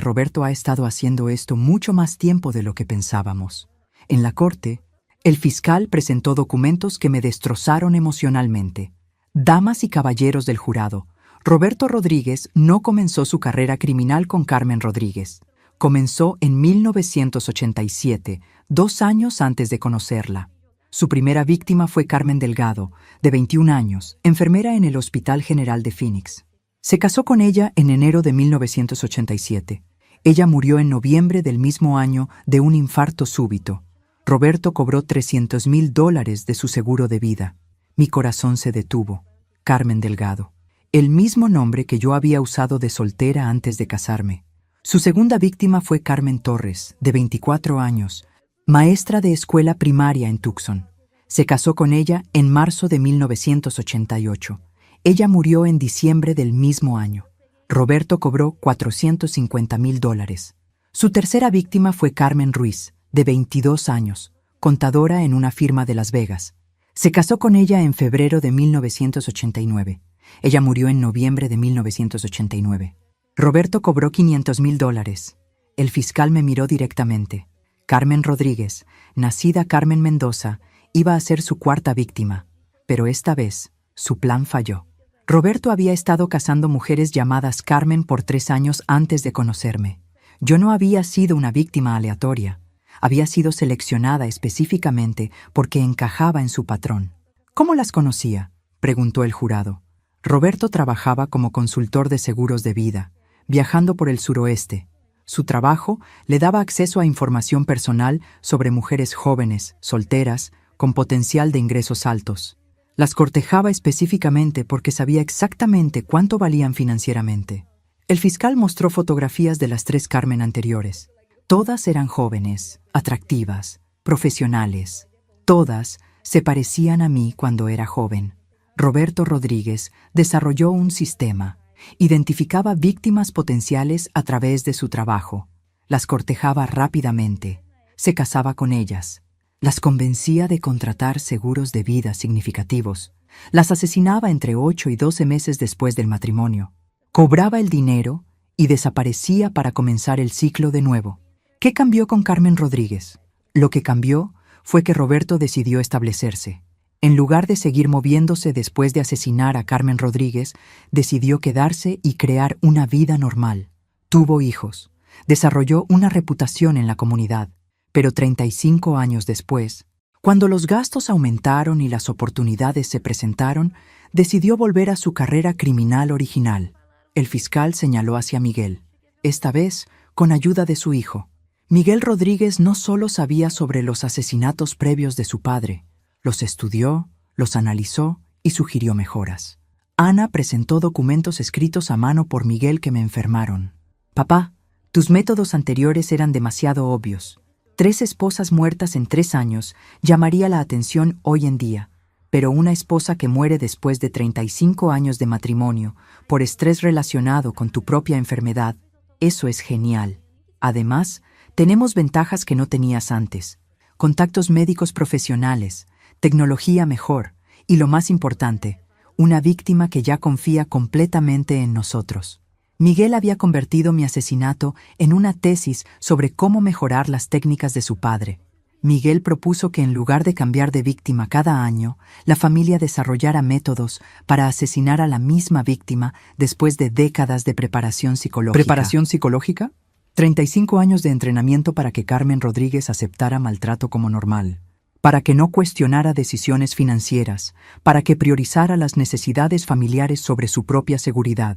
Roberto ha estado haciendo esto mucho más tiempo de lo que pensábamos. En la corte, el fiscal presentó documentos que me destrozaron emocionalmente. Damas y caballeros del jurado, Roberto Rodríguez no comenzó su carrera criminal con Carmen Rodríguez. Comenzó en 1987, 2 años antes de conocerla. Su primera víctima fue Carmen Delgado, de 21 años, enfermera en el Hospital General de Phoenix. Se casó con ella en enero de 1987. Ella murió en noviembre del mismo año de un infarto súbito. Roberto cobró $300,000 de su seguro de vida. Mi corazón se detuvo. Carmen Delgado. El mismo nombre que yo había usado de soltera antes de casarme. Su segunda víctima fue Carmen Torres, de 24 años, maestra de escuela primaria en Tucson. Se casó con ella en marzo de 1988. Ella murió en diciembre del mismo año. Roberto cobró $450,000. Su tercera víctima fue Carmen Ruiz, de 22 años, contadora en una firma de Las Vegas. Se casó con ella en febrero de 1989. Ella murió en noviembre de 1989. Roberto cobró $500,000. El fiscal me miró directamente. Carmen Rodríguez, nacida Carmen Mendoza, iba a ser su cuarta víctima, pero esta vez su plan falló. Roberto había estado casando mujeres llamadas Carmen por 3 años antes de conocerme. Yo no había sido una víctima aleatoria. Había sido seleccionada específicamente porque encajaba en su patrón. ¿Cómo las conocía?, preguntó el jurado. Roberto trabajaba como consultor de seguros de vida, viajando por el suroeste. Su trabajo le daba acceso a información personal sobre mujeres jóvenes, solteras, con potencial de ingresos altos. Las cortejaba específicamente porque sabía exactamente cuánto valían financieramente. El fiscal mostró fotografías de las 3 Carmen anteriores. Todas eran jóvenes, atractivas, profesionales. Todas Se parecían a mí cuando era joven. Roberto Rodríguez desarrolló un sistema. Identificaba víctimas potenciales a través de su trabajo. Las cortejaba rápidamente. Se casaba con ellas. Las convencía de contratar seguros de vida significativos. Las asesinaba entre 8 y 12 meses después del matrimonio. Cobraba el dinero y desaparecía para comenzar el ciclo de nuevo. ¿Qué cambió con Carmen Rodríguez? Lo que cambió fue que Roberto decidió establecerse. En lugar de seguir moviéndose después de asesinar a Carmen Rodríguez, decidió quedarse y crear una vida normal. Tuvo hijos. Desarrolló una reputación en la comunidad. Pero 35 años después, cuando los gastos aumentaron y las oportunidades se presentaron, decidió volver a su carrera criminal original. El fiscal señaló hacia Miguel, esta vez con ayuda de su hijo. Miguel Rodríguez no solo sabía sobre los asesinatos previos de su padre, los estudió, los analizó y sugirió mejoras. Ana presentó documentos escritos a mano por Miguel que me enfermaron. Papá, tus métodos anteriores eran demasiado obvios. 3 esposas muertas en 3 años llamaría la atención hoy en día, pero una esposa que muere después de 35 años de matrimonio por estrés relacionado con tu propia enfermedad, eso es genial. Además, tenemos ventajas que no tenías antes: contactos médicos profesionales, tecnología mejor y, lo más importante, una víctima que ya confía completamente en nosotros. Miguel había convertido mi asesinato en una tesis sobre cómo mejorar las técnicas de su padre. Miguel propuso que en lugar de cambiar de víctima cada año, la familia desarrollara métodos para asesinar a la misma víctima después de décadas de preparación psicológica. ¿Preparación psicológica? 35 años de entrenamiento para que Carmen Rodríguez aceptara maltrato como normal, para que no cuestionara decisiones financieras, para que priorizara las necesidades familiares sobre su propia seguridad.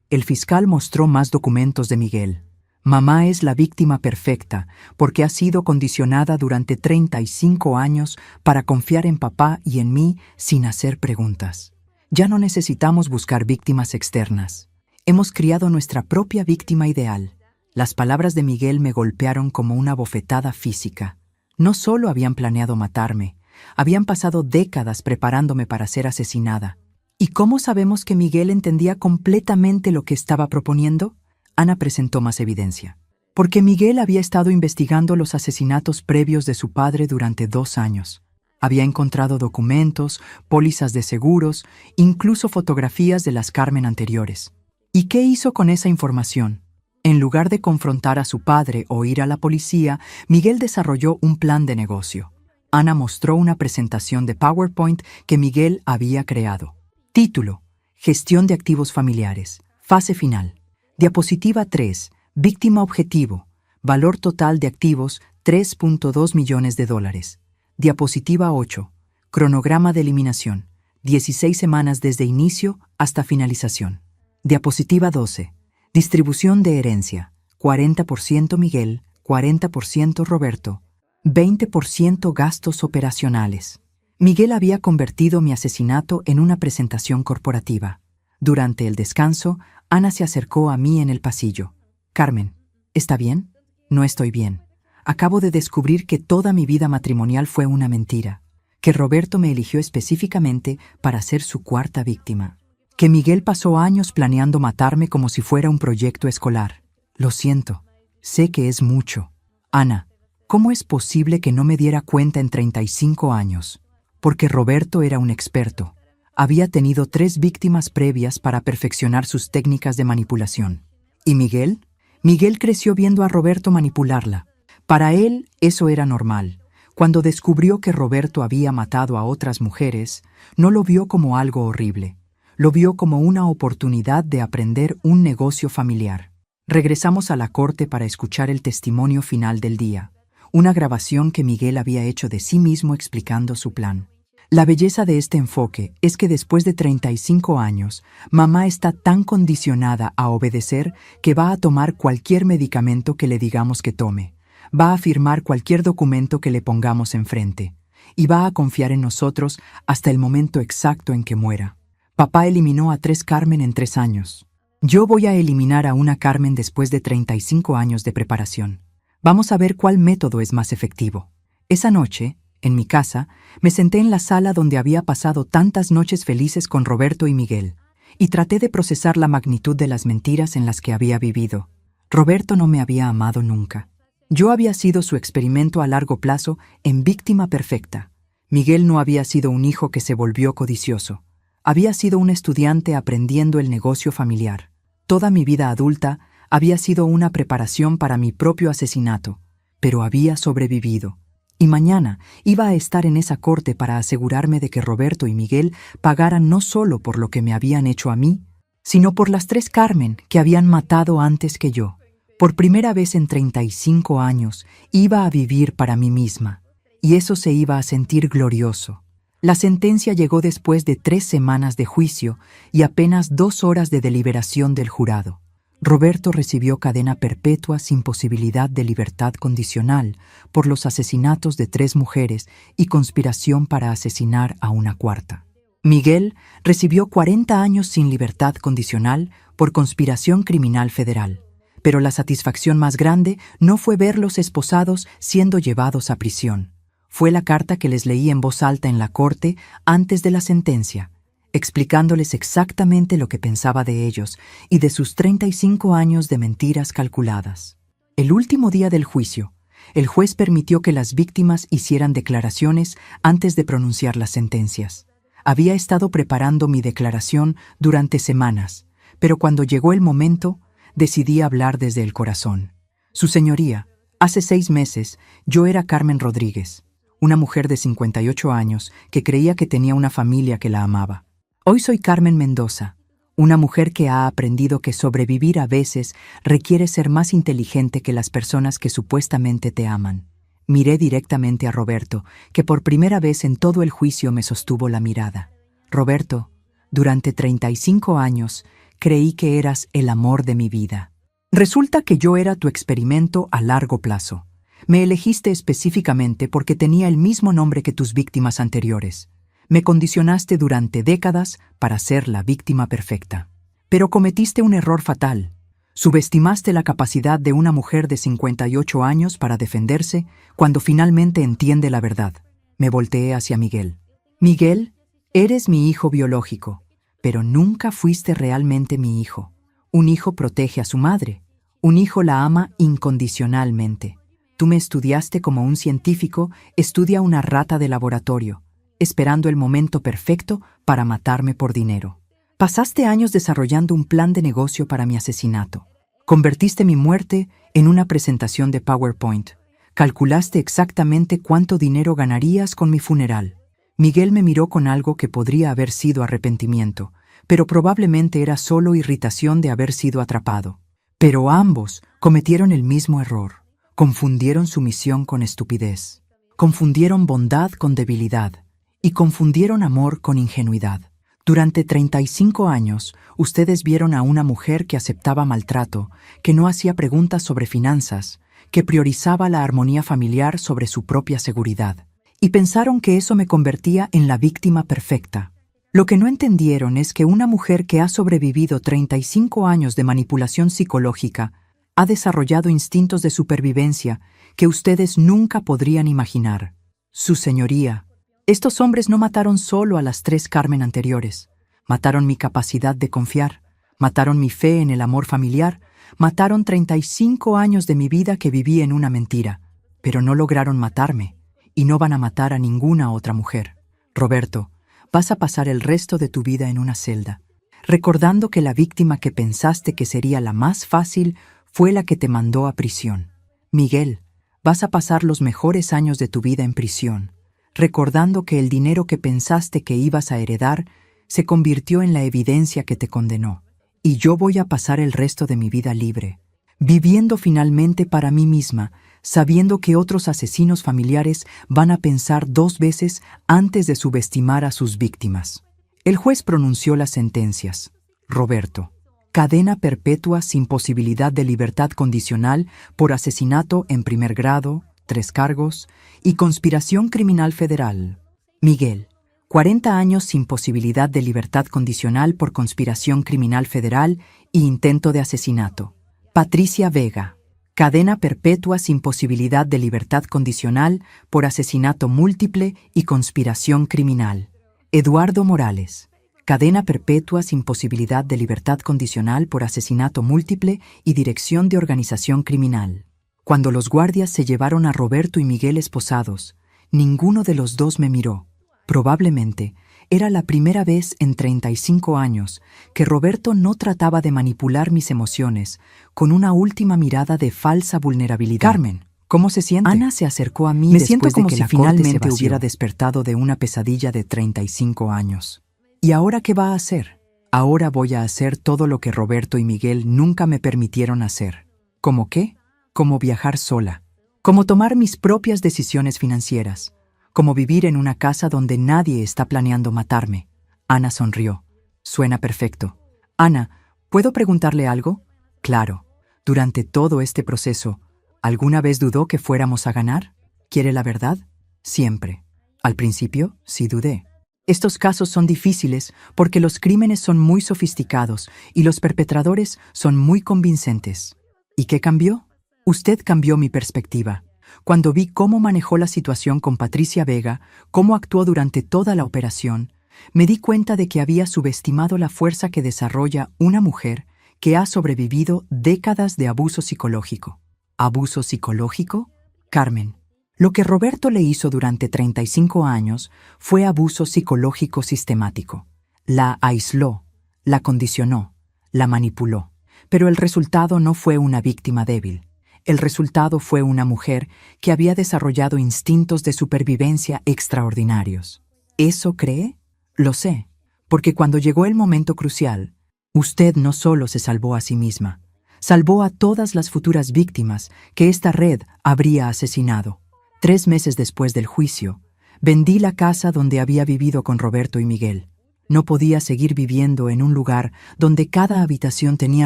El fiscal mostró más documentos de Miguel. Mamá es la víctima perfecta porque ha sido condicionada durante 35 años para confiar en papá y en mí sin hacer preguntas. Ya no necesitamos buscar víctimas externas. Hemos criado nuestra propia víctima ideal. Las palabras de Miguel me golpearon como una bofetada física. No solo habían planeado matarme, habían pasado décadas preparándome para ser asesinada. ¿Y cómo sabemos que Miguel entendía completamente lo que estaba proponiendo? Ana presentó más evidencia. Porque Miguel había estado investigando los asesinatos previos de su padre durante 2 años. Había encontrado documentos, pólizas de seguros, incluso fotografías de las Carmen anteriores. ¿Y qué hizo con esa información? En lugar de confrontar a su padre o ir a la policía, Miguel desarrolló un plan de negocio. Ana mostró una presentación de PowerPoint que Miguel había creado. Título: Gestión de activos familiares. Fase final. Diapositiva 3. Víctima objetivo. Valor total de activos: $3.2 millones. Diapositiva 8. Cronograma de eliminación. 16 semanas desde inicio hasta finalización. Diapositiva 12. Distribución de herencia. 40% Miguel, 40% Roberto, 20% gastos operacionales. Miguel había convertido mi asesinato en una presentación corporativa. Durante el descanso, Ana se acercó a mí en el pasillo. Carmen, ¿está bien? No estoy bien. Acabo de descubrir que toda mi vida matrimonial fue una mentira, que Roberto me eligió específicamente para ser su 4ª víctima, que Miguel pasó años planeando matarme como si fuera un proyecto escolar. Lo siento, sé que es mucho. Ana, ¿cómo es posible que no me diera cuenta en 35 años? Porque Roberto era un experto. Había tenido 3 víctimas previas para perfeccionar sus técnicas de manipulación. ¿Y Miguel? Miguel creció viendo a Roberto manipularla. Para él, eso era normal. Cuando descubrió que Roberto había matado a otras mujeres, no lo vio como algo horrible. Lo vio como una oportunidad de aprender un negocio familiar. Regresamos a la corte para escuchar el testimonio final del día, una grabación que Miguel había hecho de sí mismo explicando su plan. La belleza de este enfoque es que después de 35 años, mamá está tan condicionada a obedecer que va a tomar cualquier medicamento que le digamos que tome, va a firmar cualquier documento que le pongamos enfrente, y va a confiar en nosotros hasta el momento exacto en que muera. Papá eliminó a 3 Carmen en 3 años. Yo voy a eliminar a una Carmen después de 35 años de preparación. Vamos a ver cuál método es más efectivo. Esa noche, En mi casa, me senté en la sala donde había pasado tantas noches felices con Roberto y Miguel, y traté de procesar la magnitud de las mentiras en las que había vivido. Roberto no me había amado nunca. Yo había sido su experimento a largo plazo en víctima perfecta. Miguel no había sido un hijo que se volvió codicioso. Había sido un estudiante aprendiendo el negocio familiar. Toda mi vida adulta había sido una preparación para mi propio asesinato, pero había sobrevivido. Y mañana iba a estar en esa corte para asegurarme de que Roberto y Miguel pagaran no solo por lo que me habían hecho a mí, sino por las 3 Carmen que habían matado antes que yo. Por primera vez en 35 años iba a vivir para mí misma, y eso se iba a sentir glorioso. La sentencia llegó después de 3 semanas de juicio y apenas 2 horas de deliberación del jurado. Roberto recibió cadena perpetua sin posibilidad de libertad condicional por los asesinatos de 3 mujeres y conspiración para asesinar a una cuarta. Miguel recibió 40 años sin libertad condicional por conspiración criminal federal, pero la satisfacción más grande no fue verlos esposados siendo llevados a prisión. Fue la carta que les leí en voz alta en la corte antes de la sentencia, explicándoles exactamente lo que pensaba de ellos y de sus 35 años de mentiras calculadas. El último día del juicio, el juez permitió que las víctimas hicieran declaraciones antes de pronunciar las sentencias. Había estado preparando mi declaración durante semanas, pero cuando llegó el momento, decidí hablar desde el corazón. Su señoría, hace 6 meses, yo era Carmen Rodríguez, una mujer de 58 años que creía que tenía una familia que la amaba. Hoy soy Carmen Mendoza, una mujer que ha aprendido que sobrevivir a veces requiere ser más inteligente que las personas que supuestamente te aman. Miré directamente a Roberto, que por primera vez en todo el juicio me sostuvo la mirada. Roberto, durante 35 años creí que eras el amor de mi vida. Resulta que yo era tu experimento a largo plazo. Me elegiste específicamente porque tenía el mismo nombre que tus víctimas anteriores. Me condicionaste durante décadas para ser la víctima perfecta. Pero cometiste un error fatal. Subestimaste la capacidad de una mujer de 58 años para defenderse cuando finalmente entiende la verdad. Me volteé hacia Miguel. Miguel, eres mi hijo biológico, pero nunca fuiste realmente mi hijo. Un hijo protege a su madre. Un hijo la ama incondicionalmente. Tú me estudiaste como un científico estudia una rata de laboratorio, esperando el momento perfecto para matarme por dinero. Pasaste años desarrollando un plan de negocio para mi asesinato. Convertiste mi muerte en una presentación de PowerPoint. Calculaste exactamente cuánto dinero ganarías con mi funeral. Miguel me miró con algo que podría haber sido arrepentimiento, pero probablemente era solo irritación de haber sido atrapado. Pero ambos cometieron el mismo error. Confundieron sumisión con estupidez. Confundieron bondad con debilidad. Y confundieron amor con ingenuidad. Durante 35 años, ustedes vieron a una mujer que aceptaba maltrato, que no hacía preguntas sobre finanzas, que priorizaba la armonía familiar sobre su propia seguridad. Y pensaron que eso me convertía en la víctima perfecta. Lo que no entendieron es que una mujer que ha sobrevivido 35 años de manipulación psicológica ha desarrollado instintos de supervivencia que ustedes nunca podrían imaginar. Su señoría, estos hombres no mataron solo a las 3 Carmen anteriores. Mataron mi capacidad de confiar, mataron mi fe en el amor familiar, mataron 35 años de mi vida que viví en una mentira, pero no lograron matarme y no van a matar a ninguna otra mujer. Roberto, vas a pasar el resto de tu vida en una celda, recordando que la víctima que pensaste que sería la más fácil fue la que te mandó a prisión. Miguel, vas a pasar los mejores años de tu vida en prisión, recordando que el dinero que pensaste que ibas a heredar se convirtió en la evidencia que te condenó. Y yo voy a pasar el resto de mi vida libre, viviendo finalmente para mí misma, sabiendo que otros asesinos familiares van a pensar 2 veces antes de subestimar a sus víctimas. El juez pronunció las sentencias. Roberto, cadena perpetua sin posibilidad de libertad condicional por asesinato en primer grado, 3 cargos, y conspiración criminal federal. Miguel, 40 años sin posibilidad de libertad condicional por conspiración criminal federal y intento de asesinato. Patricia Vega, cadena perpetua sin posibilidad de libertad condicional por asesinato múltiple y conspiración criminal. Eduardo Morales, cadena perpetua sin posibilidad de libertad condicional por asesinato múltiple y dirección de organización criminal. Cuando los guardias se llevaron a Roberto y Miguel esposados, ninguno de los dos me miró. Probablemente era la primera vez en 35 años que Roberto no trataba de manipular mis emociones con una última mirada de falsa vulnerabilidad. Carmen, ¿cómo se siente? Ana se acercó a mí después de que la finalmente hubiera despertado de una pesadilla de 35 años. ¿Y ahora qué va a hacer? Ahora voy a hacer todo lo que Roberto y Miguel nunca me permitieron hacer. ¿Cómo qué? Como viajar sola. Como tomar mis propias decisiones financieras. Como vivir en una casa donde nadie está planeando matarme. Ana sonrió. Suena perfecto. Ana, ¿puedo preguntarle algo? Claro. Durante todo este proceso, ¿alguna vez dudó que fuéramos a ganar? ¿Quiere la verdad? Siempre. Al principio, sí dudé. Estos casos son difíciles porque los crímenes son muy sofisticados y los perpetradores son muy convincentes. ¿Y qué cambió? Usted cambió mi perspectiva. Cuando vi cómo manejó la situación con Patricia Vega, cómo actuó durante toda la operación, me di cuenta de que había subestimado la fuerza que desarrolla una mujer que ha sobrevivido décadas de abuso psicológico. ¿Abuso psicológico? Carmen, lo que Roberto le hizo durante 35 años fue abuso psicológico sistemático. La aisló, la condicionó, la manipuló. Pero el resultado no fue una víctima débil. El resultado fue una mujer que había desarrollado instintos de supervivencia extraordinarios. ¿Eso cree? Lo sé, porque cuando llegó el momento crucial, usted no solo se salvó a sí misma, salvó a todas las futuras víctimas que esta red habría asesinado. 3 meses después del juicio, vendí la casa donde había vivido con Roberto y Miguel. No podía seguir viviendo en un lugar donde cada habitación tenía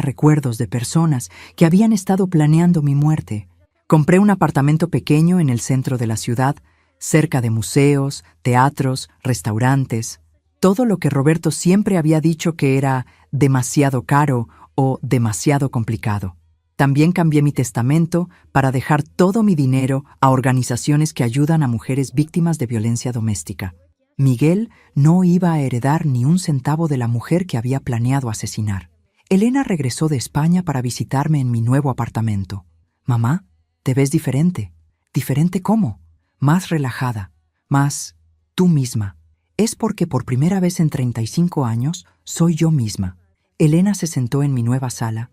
recuerdos de personas que habían estado planeando mi muerte. Compré un apartamento pequeño en el centro de la ciudad, cerca de museos, teatros, restaurantes. Todo lo que Roberto siempre había dicho que era demasiado caro o demasiado complicado. También cambié mi testamento para dejar todo mi dinero a organizaciones que ayudan a mujeres víctimas de violencia doméstica. Miguel no iba a heredar ni un centavo de la mujer que había planeado asesinar. Elena regresó de España para visitarme en mi nuevo apartamento. «Mamá, te ves diferente». «¿Diferente cómo?» «Más relajada, más tú misma». Es porque por primera vez en 35 años soy yo misma. Elena se sentó en mi nueva sala,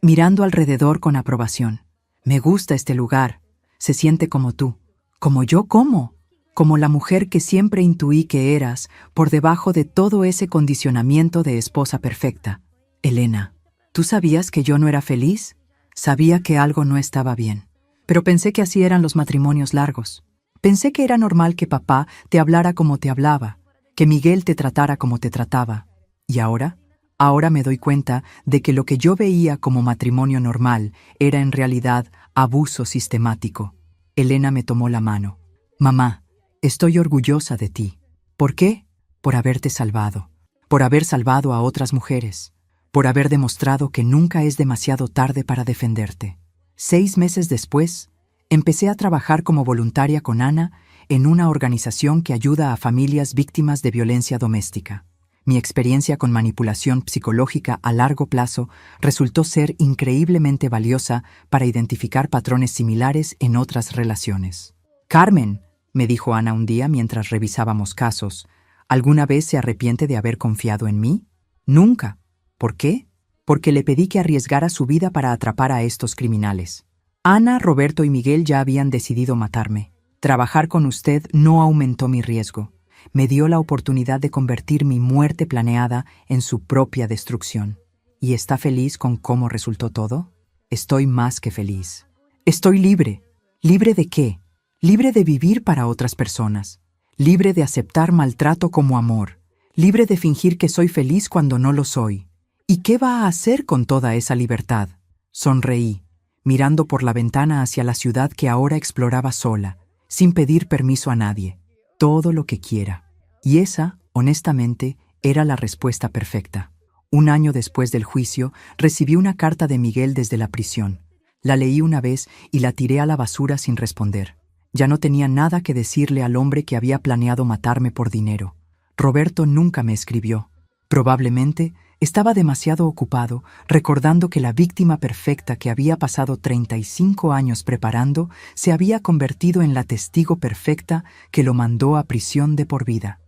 mirando alrededor con aprobación. «Me gusta este lugar. Se siente como tú». «¿Como yo cómo?» Como la mujer que siempre intuí que eras, por debajo de todo ese condicionamiento de esposa perfecta. Elena, ¿tú sabías que yo no era feliz? Sabía que algo no estaba bien. Pero pensé que así eran los matrimonios largos. Pensé que era normal que papá te hablara como te hablaba, que Miguel te tratara como te trataba. ¿Y ahora? Ahora me doy cuenta de que lo que yo veía como matrimonio normal era en realidad abuso sistemático. Elena me tomó la mano. «Mamá, estoy orgullosa de ti». ¿Por qué? Por haberte salvado. Por haber salvado a otras mujeres. Por haber demostrado que nunca es demasiado tarde para defenderte. 6 meses después, empecé a trabajar como voluntaria con Ana en una organización que ayuda a familias víctimas de violencia doméstica. Mi experiencia con manipulación psicológica a largo plazo resultó ser increíblemente valiosa para identificar patrones similares en otras relaciones. «Carmen», me dijo Ana un día mientras revisábamos casos, ¿alguna vez se arrepiente de haber confiado en mí? Nunca. ¿Por qué? Porque le pedí que arriesgara su vida para atrapar a estos criminales. Ana, Roberto y Miguel ya habían decidido matarme. Trabajar con usted no aumentó mi riesgo. Me dio la oportunidad de convertir mi muerte planeada en su propia destrucción. ¿Y está feliz con cómo resultó todo? Estoy más que feliz. Estoy libre. ¿Libre de qué? Libre de vivir para otras personas. Libre de aceptar maltrato como amor. Libre de fingir que soy feliz cuando no lo soy. ¿Y qué va a hacer con toda esa libertad? Sonreí, mirando por la ventana hacia la ciudad que ahora exploraba sola, sin pedir permiso a nadie. Todo lo que quiera. Y esa, honestamente, era la respuesta perfecta. 1 año después del juicio, recibí una carta de Miguel desde la prisión. La leí una vez y la tiré a la basura sin responder. Ya no tenía nada que decirle al hombre que había planeado matarme por dinero. Roberto nunca me escribió. Probablemente estaba demasiado ocupado recordando que la víctima perfecta que había pasado 35 años preparando se había convertido en la testigo perfecta que lo mandó a prisión de por vida.